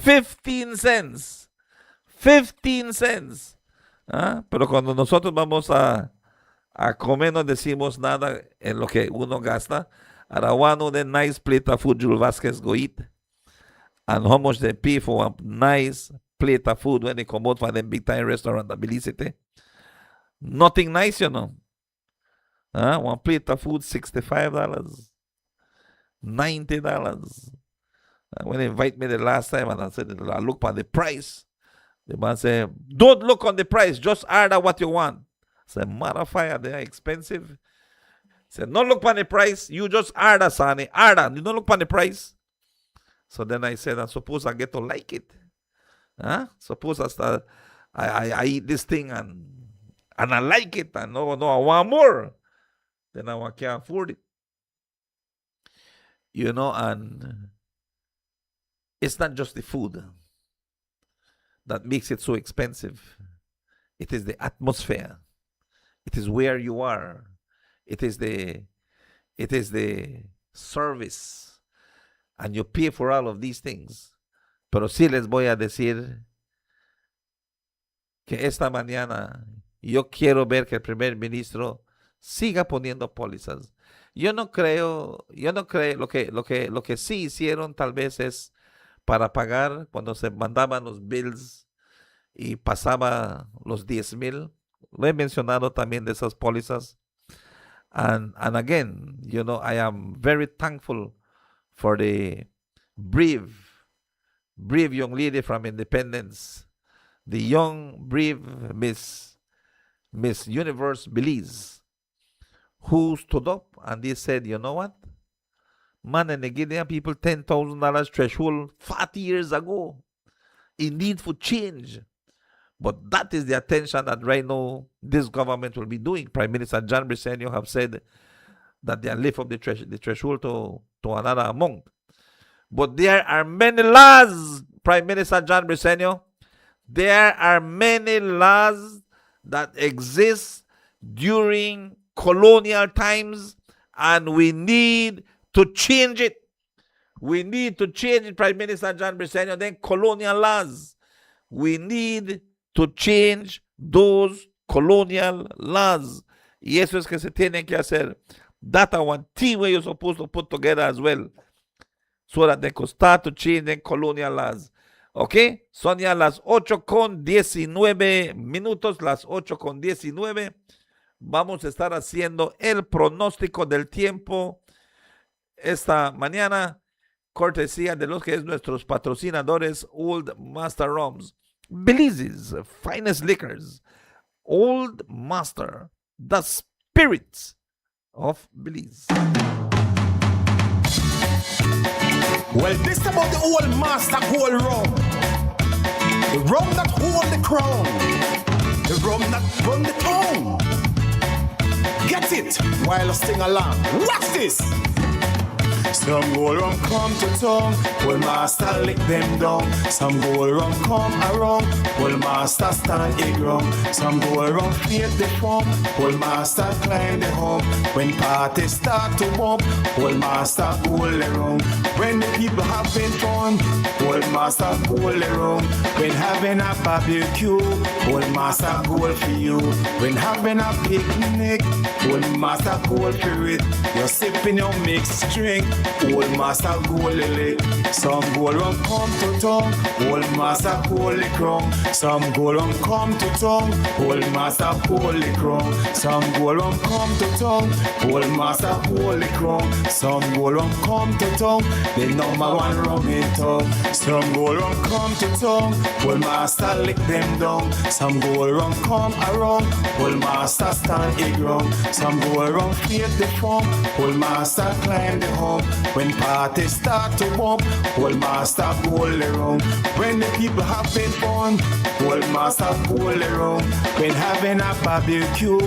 15 cents. 15 cents. Pero cuando nosotros vamos a comer, no decimos nada en lo que uno gasta. Ara one of the nice plate of food Jules Vasquez go eat, and how much they pay for a nice plate of food when they come out from them big time restaurant at Belize. Nothing nice, one plate of food, $65, $90. When they invite me the last time, and I said, I look at the price. The man said, don't look on the price, just order what you want. I said, motherfucker, they are expensive. I said, don't look on the price, you just order, Sonny, order. You don't look on the price. So then I said, I suppose I get to like it. Suppose I eat this thing and I like it, and no, I want more. Then I can't afford it. And it's not just the food that makes it so expensive. It is the atmosphere. It is where you are. It is the service. And you pay for all of these things. Pero sí les voy a decir que esta mañana yo quiero ver que el primer ministro siga poniendo pólizas, yo no creo, lo que sí hicieron tal vez es para pagar cuando se mandaban los bills y pasaba los 10,000. Lo he mencionado también de esas pólizas. And again, I am very thankful for the brave young lady from Independence, the young, brave Miss Universe Belize, who stood up and they said, you know what? Man, and they give their people $10,000 threshold 40 years ago. In need for change. But that is the attention that right now this government will be doing. Prime Minister John Briceño have said that they lift up the threshold to another amount. But there are many laws, Prime Minister John Briceño. There are many laws that exist during colonial times, and we need to change it. We need to change it, Prime Minister John Briceño. Then colonial laws. We need to change those colonial laws. Y eso es que se tienen que hacer. That one team where you're supposed to put together as well, so that they could start to change the colonial laws. ¿Ok? Son ya las 8:19, las 8:19. Vamos a estar haciendo el pronóstico del tiempo esta mañana, cortesía de los que es nuestros patrocinadores, Old Master Rums, Belize's finest liquors, Old Master, the spirits of Belize. Well, this about the Old Master Gold Rum. The rum that hold the crown. The rum that run the town. Get it while I sing along. Watch this. Some gold rum come to town, Old Master lick them down. Some gold rum come around, Old Master stand a ground. Some gold rum feed the pump, Old Master climb the hump. When parties start to bump, Old Master hold around. When the people having fun, Old Master hold around. When having a barbecue, Old Master gold for you. When having a picnic, Old Master gold for it. You're sipping your mixed drink, Old Master gold lily. Some gold rum come to town, Old Master holy crown. Some gold rum come to town, Old Master holy crown. Some gold rum come to town, Old Master holy crown. Some gold rum come to town, the number one rum in town. Some gold rum come to town, Old Master lick them down. Some gold rum come around, Old Master stand a ground. Some gold rum feed the pump, Old Master climb the hump. When parties start to bump, Old Master gold around. When the people having fun, Old Master gold around. When having a barbecue,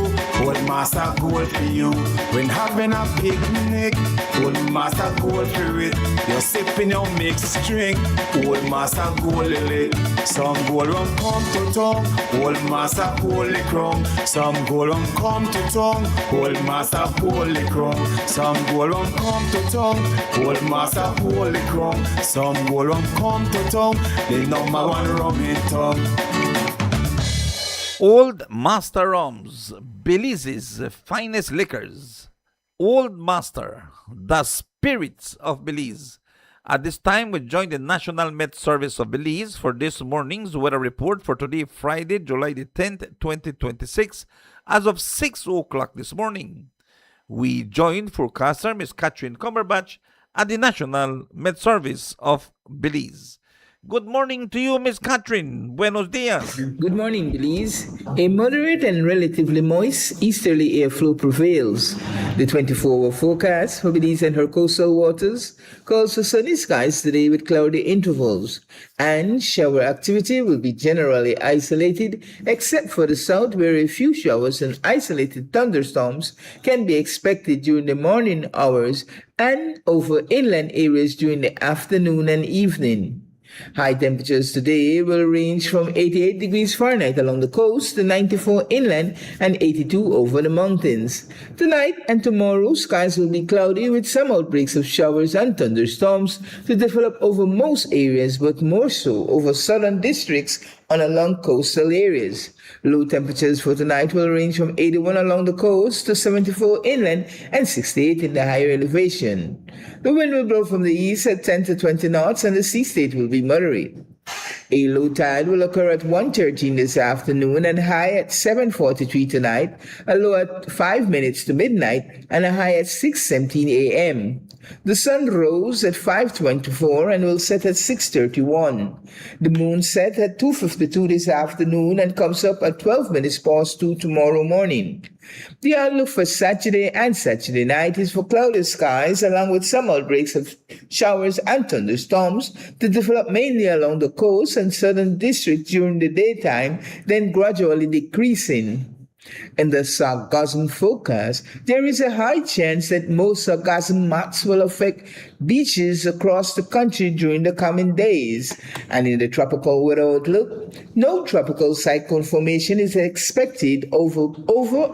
Old Master gold for you. When having a picnic, Old Master gold for it. You're sipping your mixed drink, Old Master gold lily. Some gold rum come to town, Old Master holy crown. Some gold rum come to town, Old Master holy crown. Some gold rum come to town, Old Master holy crown. Some gold rum come to town, the number one rum in town. Old Master Rums, Belize's finest liquors. Old Master, the spirits of Belize. At this time, we join the National Met Service of Belize for this morning's weather report for today, Friday, July the 10th, 2026, as of 6 o'clock this morning. We join forecaster Ms. Catherine Cumberbatch at the National Met Service of Belize. Good morning to you, Miss Catherine. Buenos dias. Good morning, Belize. A moderate and relatively moist easterly airflow prevails. The 24-hour forecast for Belize and her coastal waters calls for sunny skies today with cloudy intervals, and shower activity will be generally isolated except for the south, where a few showers and isolated thunderstorms can be expected during the morning hours and over inland areas during the afternoon and evening. High temperatures today will range from 88 degrees Fahrenheit along the coast to 94 inland and 82 over the mountains. Tonight and tomorrow, skies will be cloudy with some outbreaks of showers and thunderstorms to develop over most areas, but more so over southern districts and along coastal areas. Low temperatures for tonight will range from 81 along the coast to 74 inland and 68 in the higher elevation. The wind will blow from the east at 10 to 20 knots and the sea state will be moderate. A low tide will occur at 1:13 this afternoon and high at 7:43 tonight, a low at 5 minutes to midnight, and a high at 6:17 a.m. The sun rose at 5:24 and will set at 6:31. The moon set at 2:52 this afternoon and comes up at 12 minutes past 2 tomorrow morning. The outlook for Saturday and Saturday night is for cloudy skies along with some outbreaks of showers and thunderstorms to develop mainly along the coast and southern districts during the daytime, then gradually decreasing. In the sargassum forecast, there is a high chance that most sargassum mats will affect beaches across the country during the coming days. And in the tropical weather outlook, no tropical cyclone formation is expected over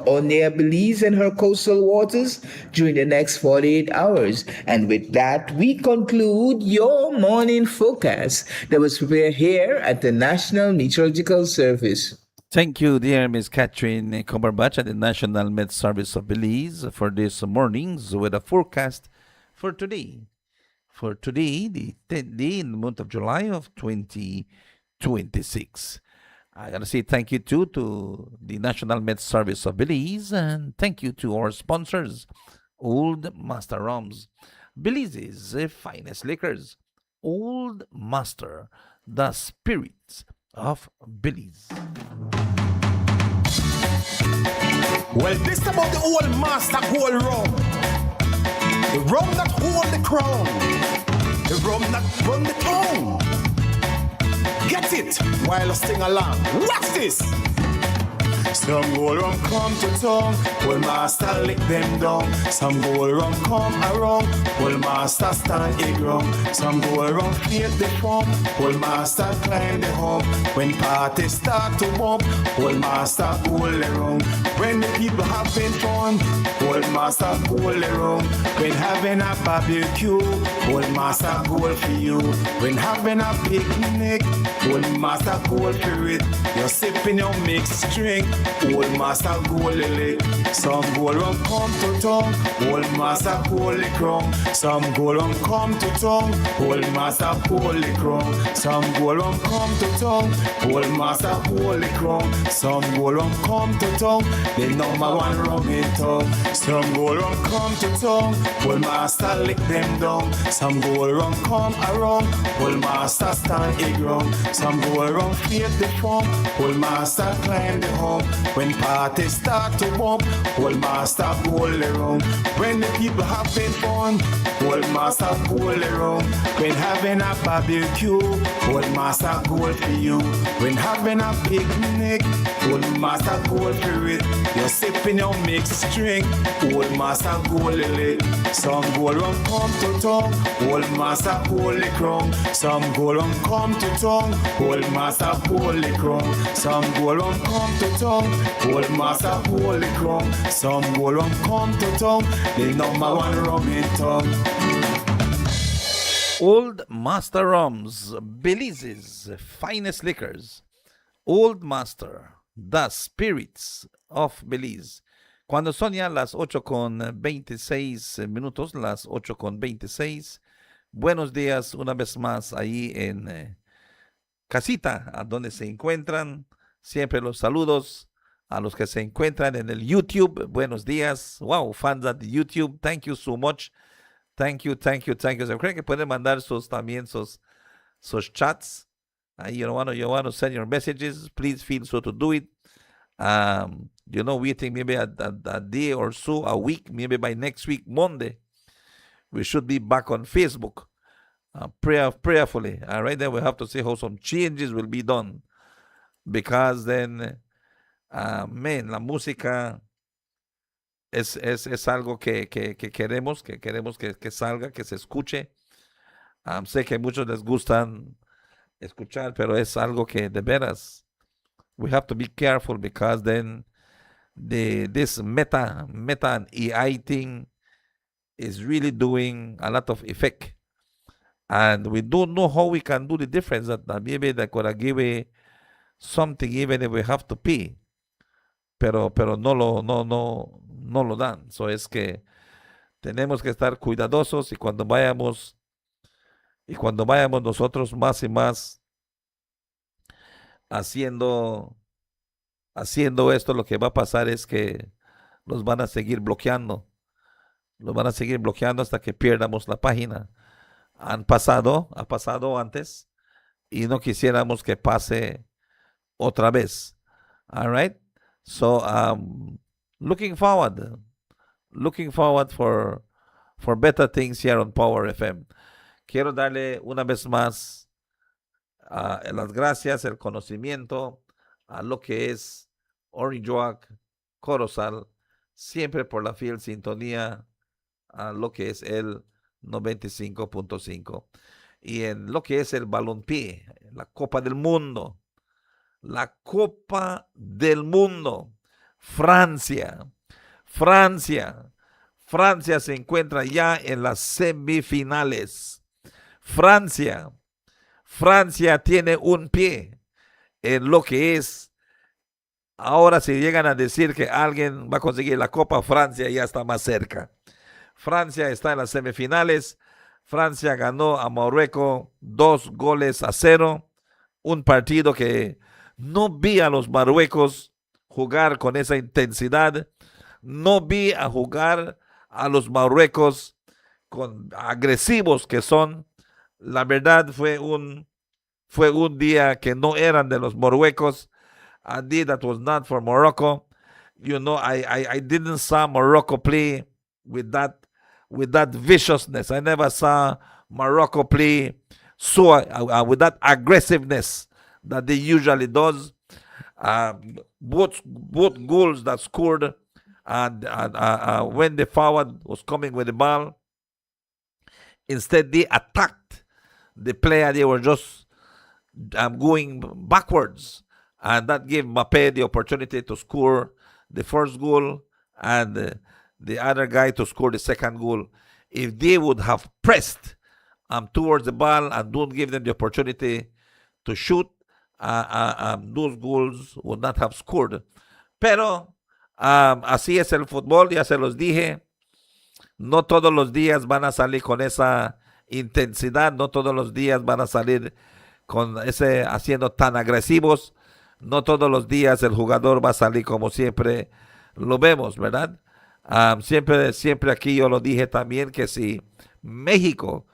or near Belize and her coastal waters during the next 48 hours. And with that, we conclude your morning forecast that was prepared here at the National Meteorological Service. Thank you, dear Miss Catherine Cumberbatch at the National Met Service of Belize for this morning's weather forecast for today. For today, the 10th day in the month of July of 2026. I gotta say thank you too to the National Met Service of Belize and thank you to our sponsors, Old Master Rums, Belize's finest liquors, Old Master, the spirits of Belize. Well, this about the old master gold rum. The rum that hold the crown. The rum that run the town. Get it while I sing along. Watch this. Some gold rum come to town, old master lick them down. Some gold rum come around, old master stand a ground. Some gold rum feed the pump, old master climb the hump. When parties start to bump, old master hold around. When the people having fun, old master hold around. When having a barbecue, old master gold for you. When having a picnic, old master gold for it. You're sipping your mixed drink, old master gold lick. Some gold rum come to town, old master holy crown. Some gold rum come to town, old master holy crown. Some gold rum come to town, old master holy crown. Some gold rum come to town, the number one rum in town. Some gold rum come to town, old master lick them down. Some gold rum come around, old master stand a ground. Some gold rum feed the pump, old master climb the hump. When parties start to bump, old master gold around. When the people having fun, old master gold around. When having a barbecue, old master gold for you. When having a picnic, old master gold for it. You're sipping your mixed drink, old master gold lick. Some gold rum come to town, old master holy crown. Some gold rum come to town, old master holy crown. Some gold rum come to town, old master holy crown. Some gold rum come to town, the number one rum in town. Old Master Rums, Belize's finest liquors. Old Master, the spirits of Belize. Cuando son ya las 8:26 las 8:26. Buenos días una vez más ahí en casita, a donde se encuentran. Siempre los saludos a los que se encuentran en el YouTube. Buenos días. Wow, fans at YouTube. Thank you so much. Thank you. So, creo que pueden mandar también sus chats. You want to send your messages. Please feel so to do it. We think maybe a day or so, a week, maybe by next week, Monday, we should be back on Facebook. Prayerfully. All right, then we have to see how some changes will be done. Because then, la música es algo que queremos que salga, que se escuche. Sé que a muchos les gustan escuchar, pero es algo que de veras we have to be careful because then this meta and AI thing is really doing a lot of effect, and we don't know how we can do the difference that maybe that could give something even if we have to pay, pero no lo dan. So es que tenemos que estar cuidadosos, y cuando vayamos nosotros más y más haciendo esto, lo que va a pasar es que nos van a seguir bloqueando. Nos van a seguir bloqueando hasta que pierdamos la página. Ha pasado antes, y no quisiéramos que pase otra vez. All right? So, looking forward for better things here on Power FM. Quiero darle una vez más las gracias, el conocimiento a lo que es Orange Rock, Corozal, siempre por la fiel sintonía a lo que es el 95.5. Y en lo que es el balompié, la Copa del Mundo, Francia se encuentra ya en las semifinales. Francia tiene un pie en lo que es. Ahora, si llegan a decir que alguien va a conseguir la Copa, Francia ya está más cerca. Francia está en las semifinales. Francia ganó a Marruecos 2-0. Un partido que no vi a los Marruecos jugar con esa intensidad. No vi a jugar a los Marruecos con agresivos que son. La verdad fue un día que no eran de los Marruecos. A day that was not for Morocco. You know, I didn't saw Morocco play with that viciousness. I never saw Morocco play so with that aggressiveness that they usually does. Both goals that scored, and when the forward was coming with the ball, instead they attacked the player. They were just going backwards. And that gave Mbappe the opportunity to score the first goal, and the other guy to score the second goal. If they would have pressed towards the ball and don't give them the opportunity to shoot, those goals would not have scored. Pero así es el fútbol, ya se los dije. No todos los días van a salir con esa intensidad, no todos los días van a salir con ese haciendo tan agresivos. No todos los días el jugador va a salir como siempre lo vemos, ¿verdad? Siempre aquí yo lo dije también, que si México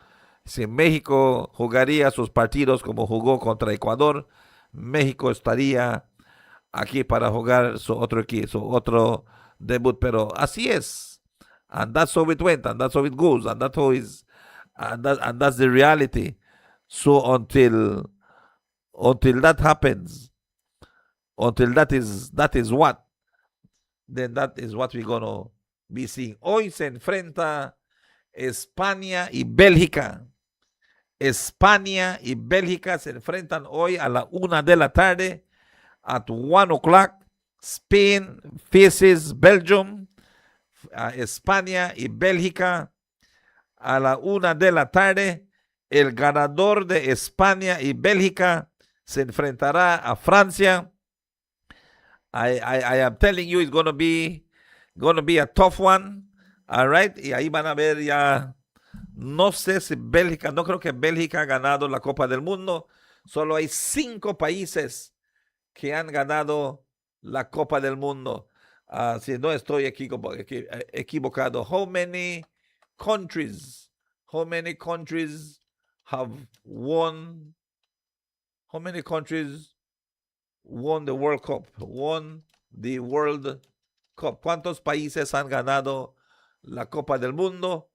jugaría sus partidos como jugó contra Ecuador, México estaría aquí para jugar su otro debut. Pero así es. And that's how it went, and that's how it goes, and that's how is, and that's the reality. So until that happens, until that is what, then that is what we're gonna be seeing. Hoy se enfrenta España y Bélgica. España y Bélgica se enfrentan hoy a la 1 de la tarde. At 1 o'clock, Spain faces Belgium. España y Bélgica a la 1 de la tarde. El ganador de España y Bélgica se enfrentará a Francia. I am telling you, it's gonna be a tough one. All right. Y ahí van a ver ya. No sé si Bélgica, no creo que Bélgica ha ganado la Copa del Mundo. Solo hay 5 países que han ganado la Copa del Mundo. Si no estoy equivocado. How many countries have won? How many countries won the World Cup? ¿Cuántos países han ganado la Copa del Mundo?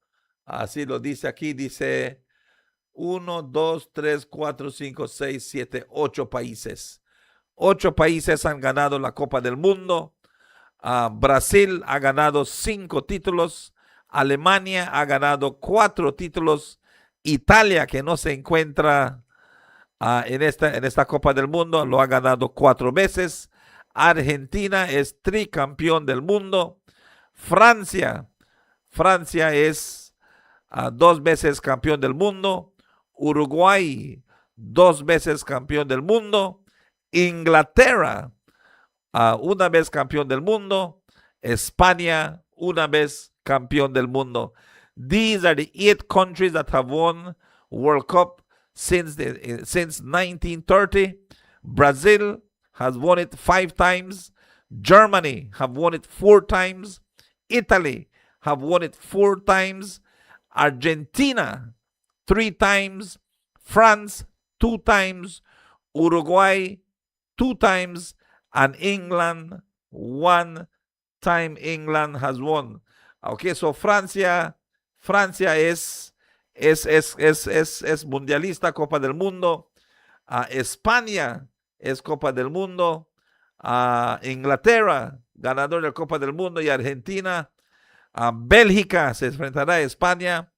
Así lo dice aquí. Dice 1, 2, 3, 4, 5, 6, 7, 8 países. 8 países han ganado la Copa del Mundo. Brasil ha ganado 5 títulos. Alemania ha ganado 4 títulos. Italia, que no se encuentra en esta Copa del Mundo. Lo ha ganado 4 veces. Argentina es tricampeón del mundo. Francia es 2 veces campeón del mundo. Uruguay, 2 veces campeón del mundo. Inglaterra, 1 vez campeón del mundo. España, 1 vez campeón del mundo. These are the 8 countries that have won World Cup since 1930. Brazil has won it 5 times. Germany have won it 4 times. Italy have won it 4 times. Argentina 3 times. France 2 times. Uruguay 2 times. And England 1 time England has won. Okay, so Francia es mundialista, Copa del Mundo. España es Copa del Mundo. Inglaterra, ganador de la Copa del Mundo. Y Argentina. Bélgica se enfrentará a España.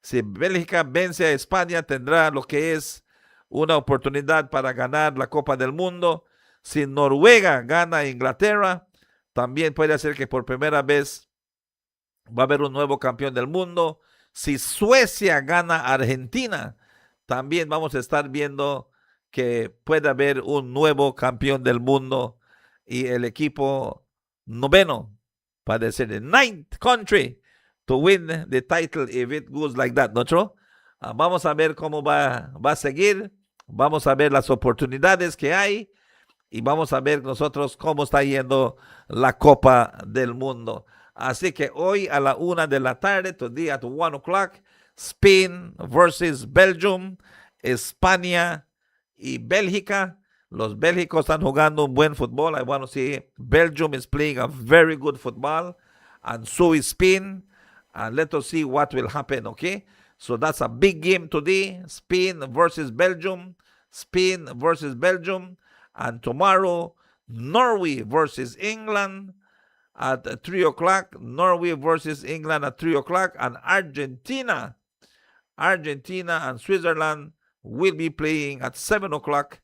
Si Bélgica vence a España, tendrá lo que es una oportunidad para ganar la Copa del Mundo. Si Noruega gana a Inglaterra, también puede ser que por primera vez va a haber un nuevo campeón del mundo. Si Suecia gana a Argentina, también vamos a estar viendo que puede haber un nuevo campeón del mundo. Y el equipo noveno puede ser the 9th country to win the title if it goes like that, ¿no, Cho? Vamos a ver cómo va a seguir. Vamos a ver las oportunidades que hay. Y vamos a ver nosotros cómo está yendo la Copa del Mundo. Así que hoy a la 1 de la tarde, today at 1 o'clock, Spain versus Belgium, España y Bélgica. Los bélgicos están jugando un buen fútbol. I want to see Belgium is playing a very good football. And so is Spain. And let us see what will happen, okay? So that's a big game today. Spain versus Belgium. Spain versus Belgium. And tomorrow, Norway versus England at 3 o'clock. Norway versus England at 3 o'clock. And Argentina and Switzerland will be playing at 7 o'clock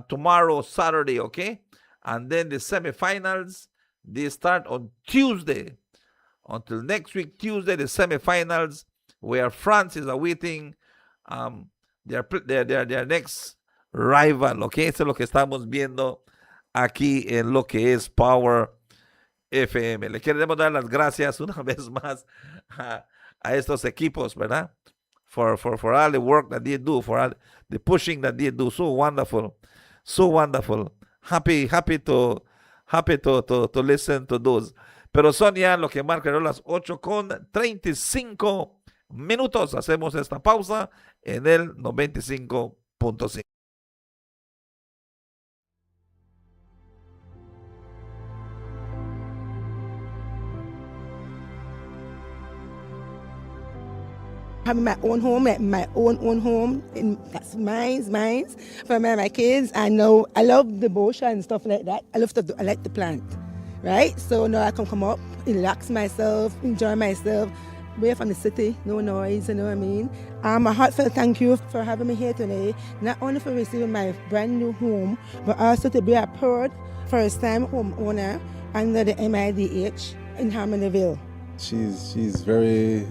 tomorrow, Saturday, okay? And then the semifinals, they start on Tuesday. Until next week, Tuesday, the semifinals, where France is awaiting their next rival, ¿ok? Eso es lo que estamos viendo aquí en lo que es Power FM. Le queremos dar las gracias una vez más a estos equipos, ¿verdad? For all the work that they do, for all the pushing that they do. So wonderful. So wonderful. Happy to listen to those. Pero son ya lo que marcan las 8:35. Hacemos esta pausa en el 95.5. Having my own home, my own home, and that's mine for my kids. I know I love the bush and stuff like that. I like the plant, right? So now I can come up, relax myself, enjoy myself, away from the city, no noise, you know what I mean? A heartfelt thank you for having me here today, not only for receiving my brand new home, but also to be a first-time homeowner under the MIDH in Harmonyville. She's very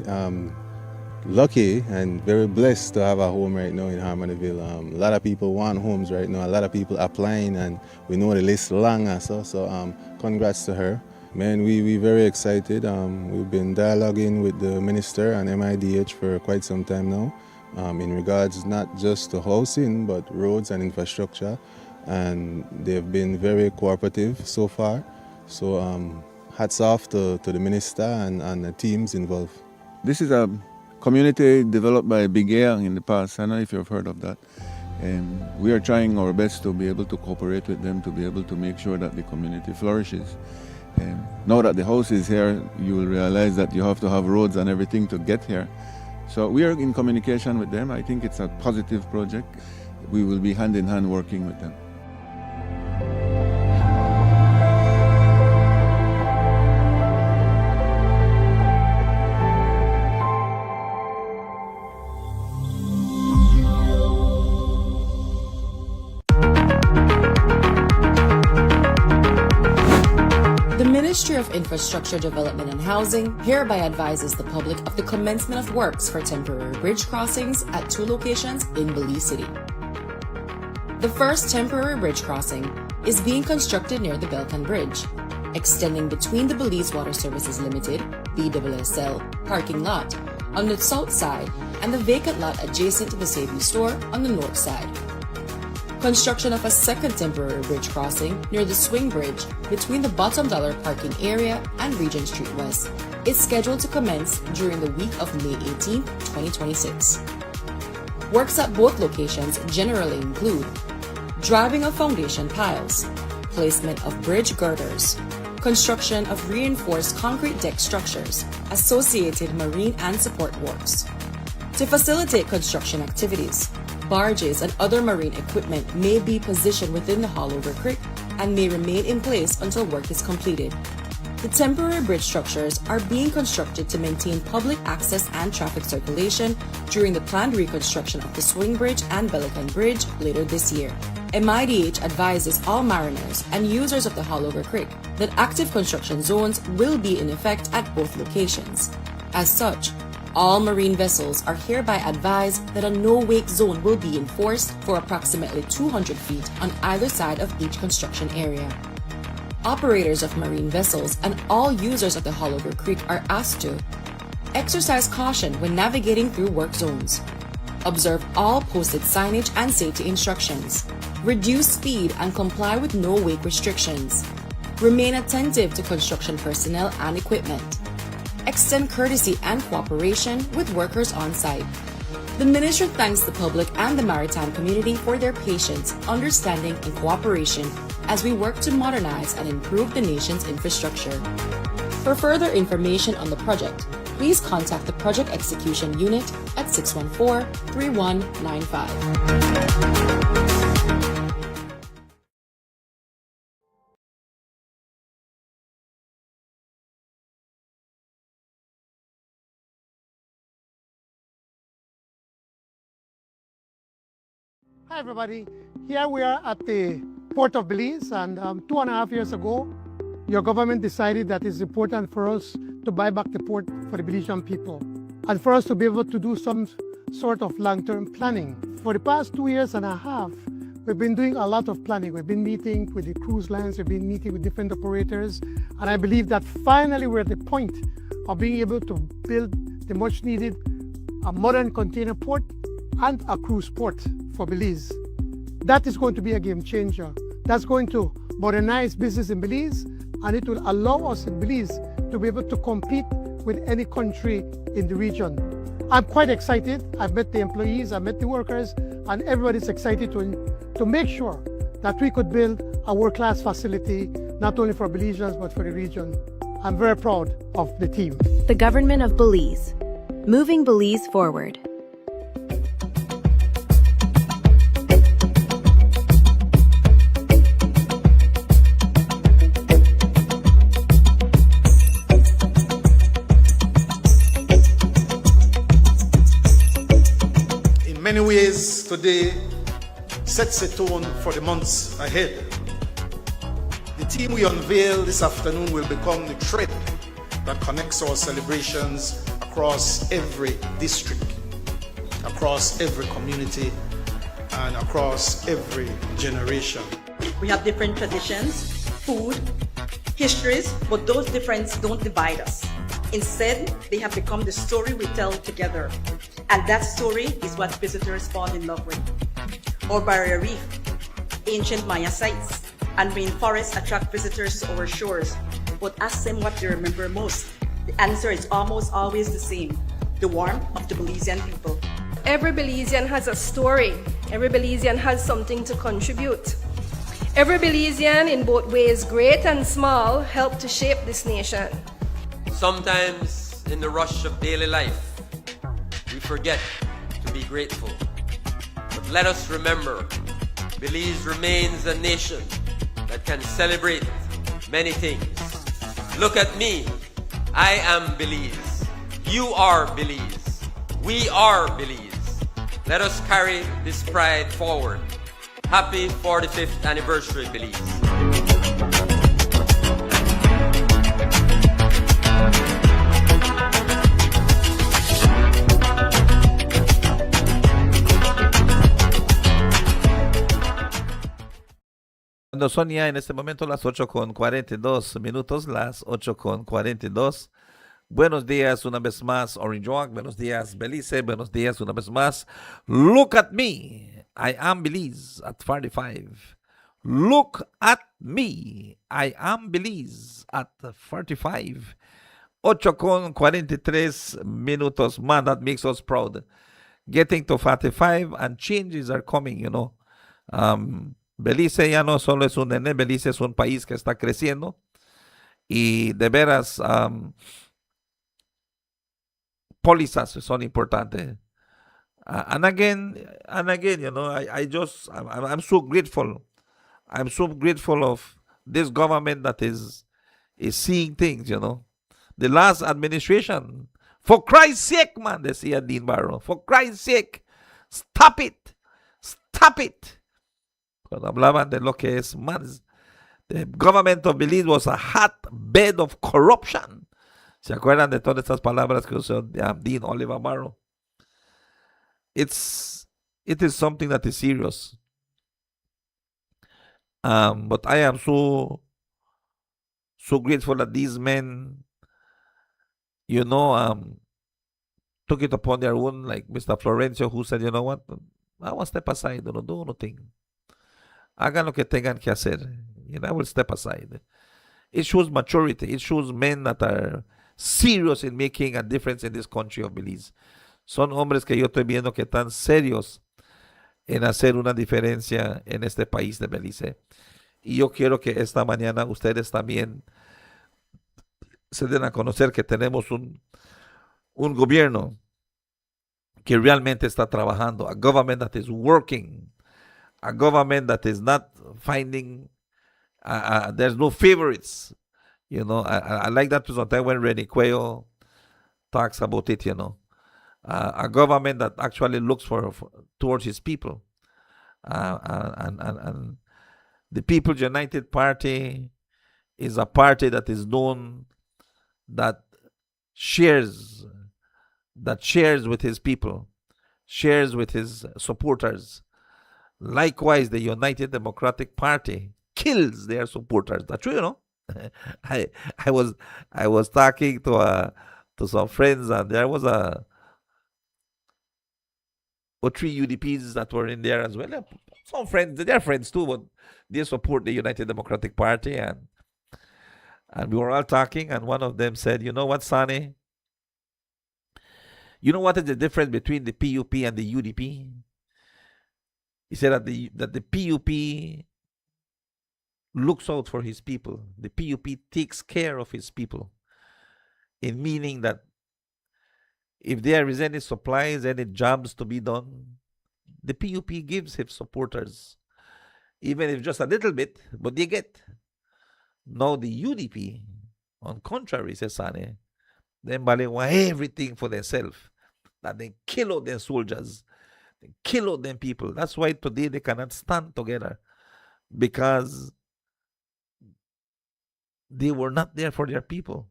lucky and very blessed to have a home right now in Harmonyville. A lot of people want homes right now. A lot of people applying, and we know the list long. So congrats to her. Man, we very excited. We've been dialoguing with the minister and MIDH for quite some time now in regards not just to housing, but roads and infrastructure. And they've been very cooperative so far. So hats off to the minister and the teams involved. This is a community developed by Big Air in the past. I don't know if you've heard of that. And we are trying our best to be able to cooperate with them to be able to make sure that the community flourishes. And now that the house is here, you will realize that you have to have roads and everything to get here. So we are in communication with them. I think it's a positive project. We will be hand in hand working with them. Infrastructure Development and Housing hereby advises the public of the commencement of works for temporary bridge crossings at 2 locations in Belize City. The first temporary bridge crossing is being constructed near the Belcan Bridge, extending between the Belize Water Services Limited (BWSL) parking lot on the south side and the vacant lot adjacent to the Save-You store on the north side. Construction of a second temporary bridge crossing near the swing bridge between the Bottom Dollar parking area and Regent Street West is scheduled to commence during the week of May 18, 2026. Works at both locations generally include driving of foundation piles, placement of bridge girders, construction of reinforced concrete deck structures, associated marine and support works. To facilitate construction activities, barges and other marine equipment may be positioned within the Haulover Creek and may remain in place until work is completed. The temporary bridge structures are being constructed to maintain public access and traffic circulation during the planned reconstruction of the Swing Bridge and Belcan Bridge later this year. MIDH advises all mariners and users of the Haulover Creek that active construction zones will be in effect at both locations. As such, all marine vessels are hereby advised that a no-wake zone will be enforced for approximately 200 feet on either side of each construction area. Operators of marine vessels and all users of the Haulover Creek are asked to exercise caution when navigating through work zones, observe all posted signage and safety instructions, reduce speed and comply with no-wake restrictions, remain attentive to construction personnel and equipment, extend courtesy and cooperation with workers on site. The Ministry thanks the public and the maritime community for their patience, understanding, and cooperation as we work to modernize and improve the nation's infrastructure. For further information on the project, please contact the Project Execution Unit at 614-3195. Hi everybody, here we are at the Port of Belize, and 2.5 years ago your government decided that it's important for us to buy back the port for the Belizean people and for us to be able to do some sort of long-term planning. For the past 2.5 years, we've been doing a lot of planning. We've been meeting with the cruise lines, we've been meeting with different operators, and I believe that finally we're at the point of being able to build the much needed modern container port and a cruise port for Belize. That is going to be a game changer. That's going to modernize business in Belize, and it will allow us in Belize to be able to compete with any country in the region. I'm quite excited. I've met the employees, I've met the workers, and everybody's excited to make sure that we could build a world-class facility, not only for Belizeans, but for the region. I'm very proud of the team. The Government of Belize, moving Belize forward. In many ways, today sets a tone for the months ahead. The theme we unveil this afternoon will become the thread that connects our celebrations across every district, across every community, and across every generation. We have different traditions, food, histories, but those differences don't divide us. Instead, they have become the story we tell together. And that story is what visitors fall in love with. Our barrier reef, ancient Maya sites, and rainforests attract visitors to our shores. But ask them what they remember most. The answer is almost always the same: the warmth of the Belizean people. Every Belizean has a story. Every Belizean has something to contribute. Every Belizean, in both ways, great and small, helped to shape this nation. Sometimes, in the rush of daily life, we forget to be grateful. But let us remember, Belize remains a nation that can celebrate many things. Look at me. I am Belize. You are Belize. We are Belize. Let us carry this pride forward. Happy 45th anniversary, Belize. No son ya en este momento las 8:42 las 8:42. Buenos días una vez más, Orange Walk. Buenos días, Belize. Buenos días una vez más. Look at me. I am Belize at 45. Look at me. I am Belize at 45. 8:43. Man, that makes us proud. Getting to 45 and changes are coming, you know. Belize ya no solo es un nene, Belize es un país que está creciendo y de veras pólizas son importantes. And again, you know, I'm so grateful. I'm so grateful of this government that is seeing things, you know. The last administration, for Christ's sake, man, decía Dean Barrow, for Christ's sake, stop it, stop it. Cuando hablaban de lo que es más, the government of Belize was a hotbed of corruption. ¿Se acuerdan de todas estas palabras que usó Dean Oliver Barrow? It is something that is serious. But I am so grateful that these men, you know, took it upon their own, like Mr. Florencio, who said, you know what, I will step aside, don't do nothing. Hagan lo que tengan que hacer. You know, I will step aside. It shows maturity. It shows men that are serious in making a difference in this country of Belize. Son hombres que yo estoy viendo que están serios en hacer una diferencia en este país de Belice. Y yo quiero que esta mañana ustedes también se den a conocer que tenemos un gobierno que realmente está trabajando, a government that is working, a government that is not finding, there's no favorites. You know, I like that sometimes when Rene Cuello talks about it, you know. A government that actually looks towards his people. And the People's United Party is a party that is known, that shares with his people, shares with his supporters. Likewise, the United Democratic Party kills their supporters. That's true, you know. I was talking to some friends, and there was three UDPs that were in there as well. Some friends, they're friends too, but they support the United Democratic Party, and we were all talking, and one of them said, "You know what, Sonny? You know what is the difference between the PUP and the UDP?" He said that the PUP looks out for his people. The PUP takes care of his people, in meaning that if there is any supplies, any jobs to be done, the PUP gives his supporters, even if just a little bit, but they get. Now the UDP, on contrary, says Sane, them want everything for themselves. That they kill out their soldiers, they kill out them people. That's why today they cannot stand together, because they were not there for their people.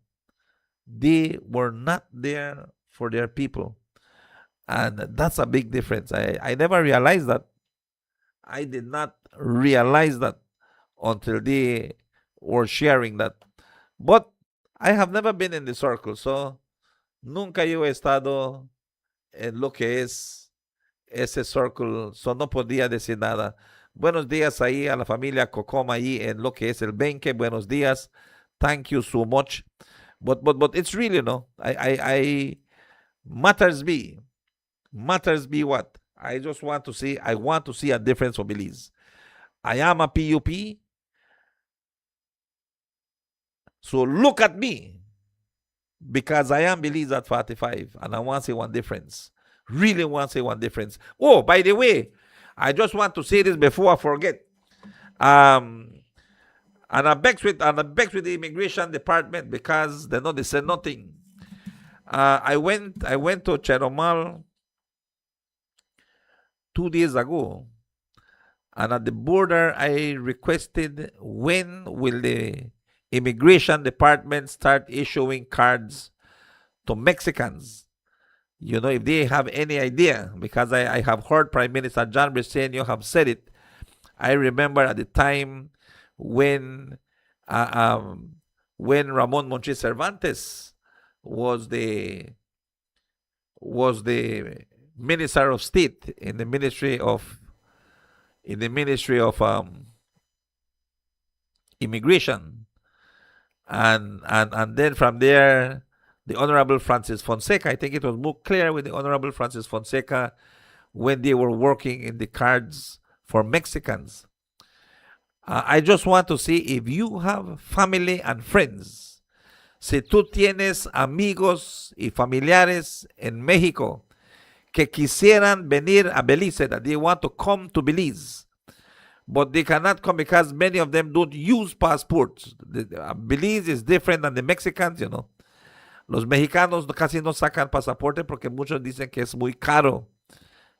They were not there for their people. And that's a big difference. I never realized that. I did not realize that until they were sharing that. But I have never been in the circle, so nunca yo he estado en lo que es ese circle, so no podía decir nada. Buenos días ahí a la familia Cocoma ahí en lo que es el 20. Buenos días. Thank you so much. But it's really, no. I matters be what? I want to see a difference for Belize. I am a PUP. So look at me, because I am Belize at 45, and I want to see one difference. Really want to see one difference. Oh, by the way, I just want to say this before I forget. And I begs with the immigration department, because they said nothing. I went to Cheromal 2 days ago, and at the border I requested, when will the immigration department start issuing cards to Mexicans? You know, if they have any idea, because I have heard Prime Minister John Briceño have said it. I remember at the time when uh, um, Ramon Monchi Cervantes was the Minister of State in the Ministry of Immigration, and then from there, the Honorable Francis Fonseca. I think it was more clear with the Honorable Francis Fonseca when they were working in the cards for Mexicans. I just want to see if you have family and friends. Si tú tienes amigos y familiares en México que quisieran venir a Belize, that they want to come to Belize, but they cannot come because many of them don't use passports. Belize is different than the Mexicans, you know. Los mexicanos casi no sacan pasaporte porque muchos dicen que es muy caro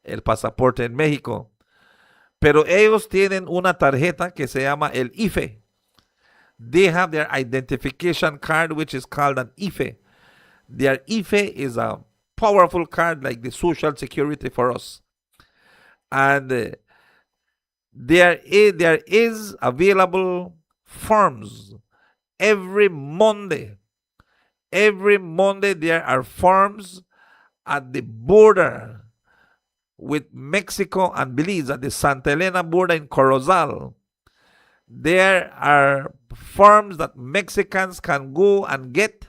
el pasaporte en México. Pero ellos tienen una tarjeta que se llama el IFE. They have their identification card, which is called an IFE. Their IFE is a powerful card like the Social Security for us. And there is available forms every Monday. Every Monday there are forms at the border with Mexico and Belize, at the Santa Elena border in Corozal. There are forms that Mexicans can go and get,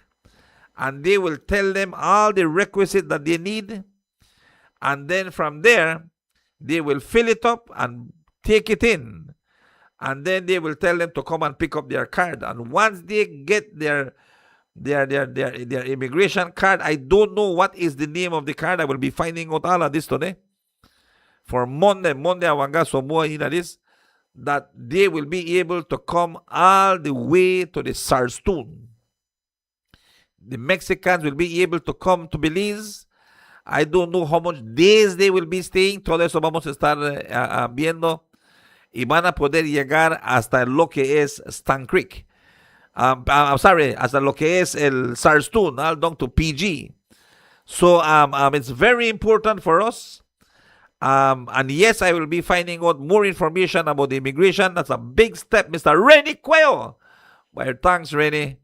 and they will tell them all the requisites that they need, and then from there they will fill it up and take it in, and then they will tell them to come and pick up their card. And once they get their immigration card, I don't know what is the name of the card. I will be finding out all of this today. For Monday, Awangaso Moa this, that they will be able to come all the way to the Sarstoon. The Mexicans will be able to come to Belize. I don't know how much days they will be staying. Todo eso vamos a estar viendo. Y van a poder llegar hasta lo que es Stan Creek. Hasta lo que es el Sarstoon, down to PG. So it's very important for us. And yes, I will be finding out more information about the immigration. That's a big step, Mr. Renny Cuello. Well, thanks, Renny.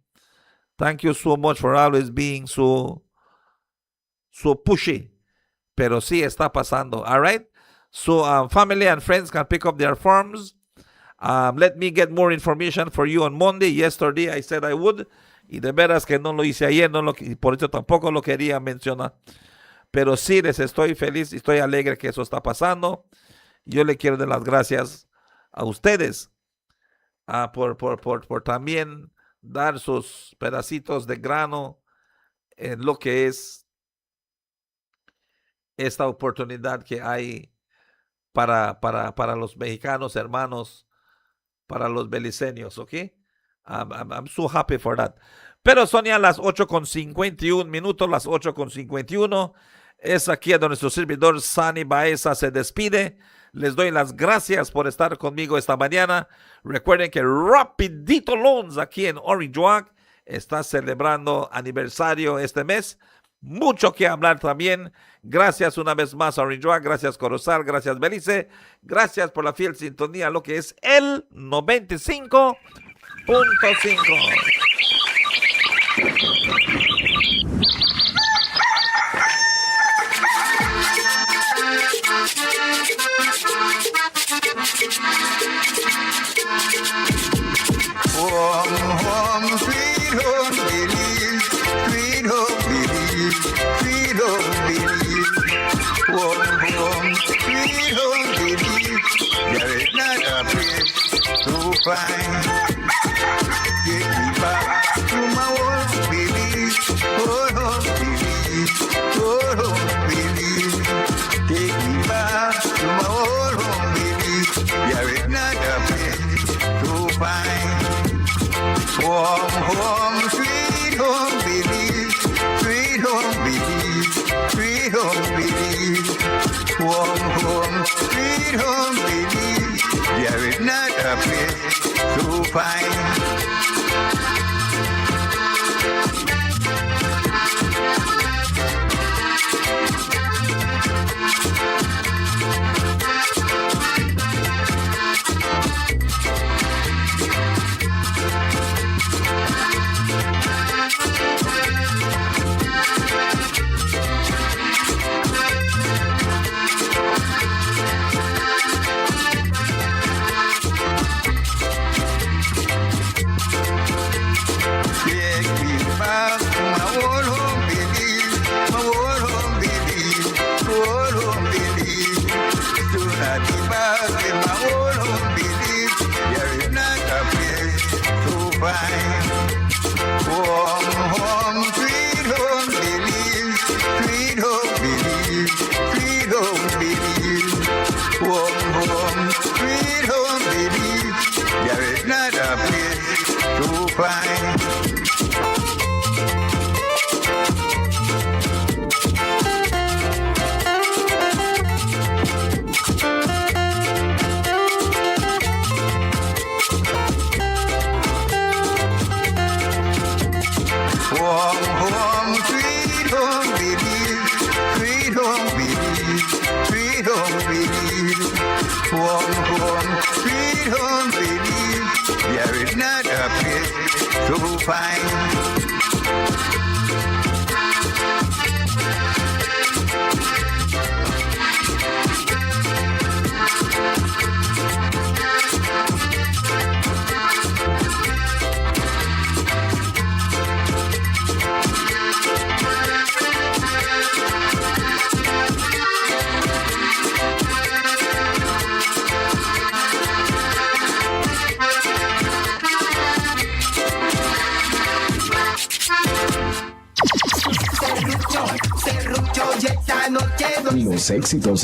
Thank you so much for always being so pushy. Pero sí está pasando. All right? So family and friends can pick up their forms. Let me get more information for you on Monday. Yesterday I said I would. Y de veras que no lo hice ayer. Por eso tampoco lo quería mencionar. Pero sí, les estoy feliz y estoy alegre que eso está pasando. Yo le quiero dar las gracias a ustedes por también dar sus pedacitos de grano en lo que es esta oportunidad que hay para los mexicanos hermanos, para los beliceños, ¿ok? I'm so happy for that. Pero son ya las 8:51, las 8:51. Es aquí a donde nuestro servidor Sani Baeza se despide. Les doy las gracias por estar conmigo esta mañana. Recuerden que Rapidito Loans aquí en Orange Walk está celebrando aniversario este mes. Mucho que hablar también. Gracias una vez más a Orange Walk. Gracias Corozal. Gracias Belice. Gracias por la fiel sintonía a lo que es el 95.5. Home, sweet home, Belize, sweet home, Belize, sweet home, Belize. Home, sweet home, Belize. There is not a place so fine. Take me back to my old Belize, oh home, Belize, oh home, Belize. Take me back to my old home, Belize. There is not a place so fine. Home, sweet home, Belize, sweet home, Belize, sweet home, Belize. Home, sweet home, Belize. There is not a place so fine. fine. Home, home, sweet home, Belize. Sweet home, Belize. Sweet home, Belize. Home, home, sweet home, Belize. There is not a place so fine. Home, home, sweet home, Belize. Sweet home, Belize. Sweet home, Belize. Home, home, sweet home, Belize. There is not a place so fine. Los éxitos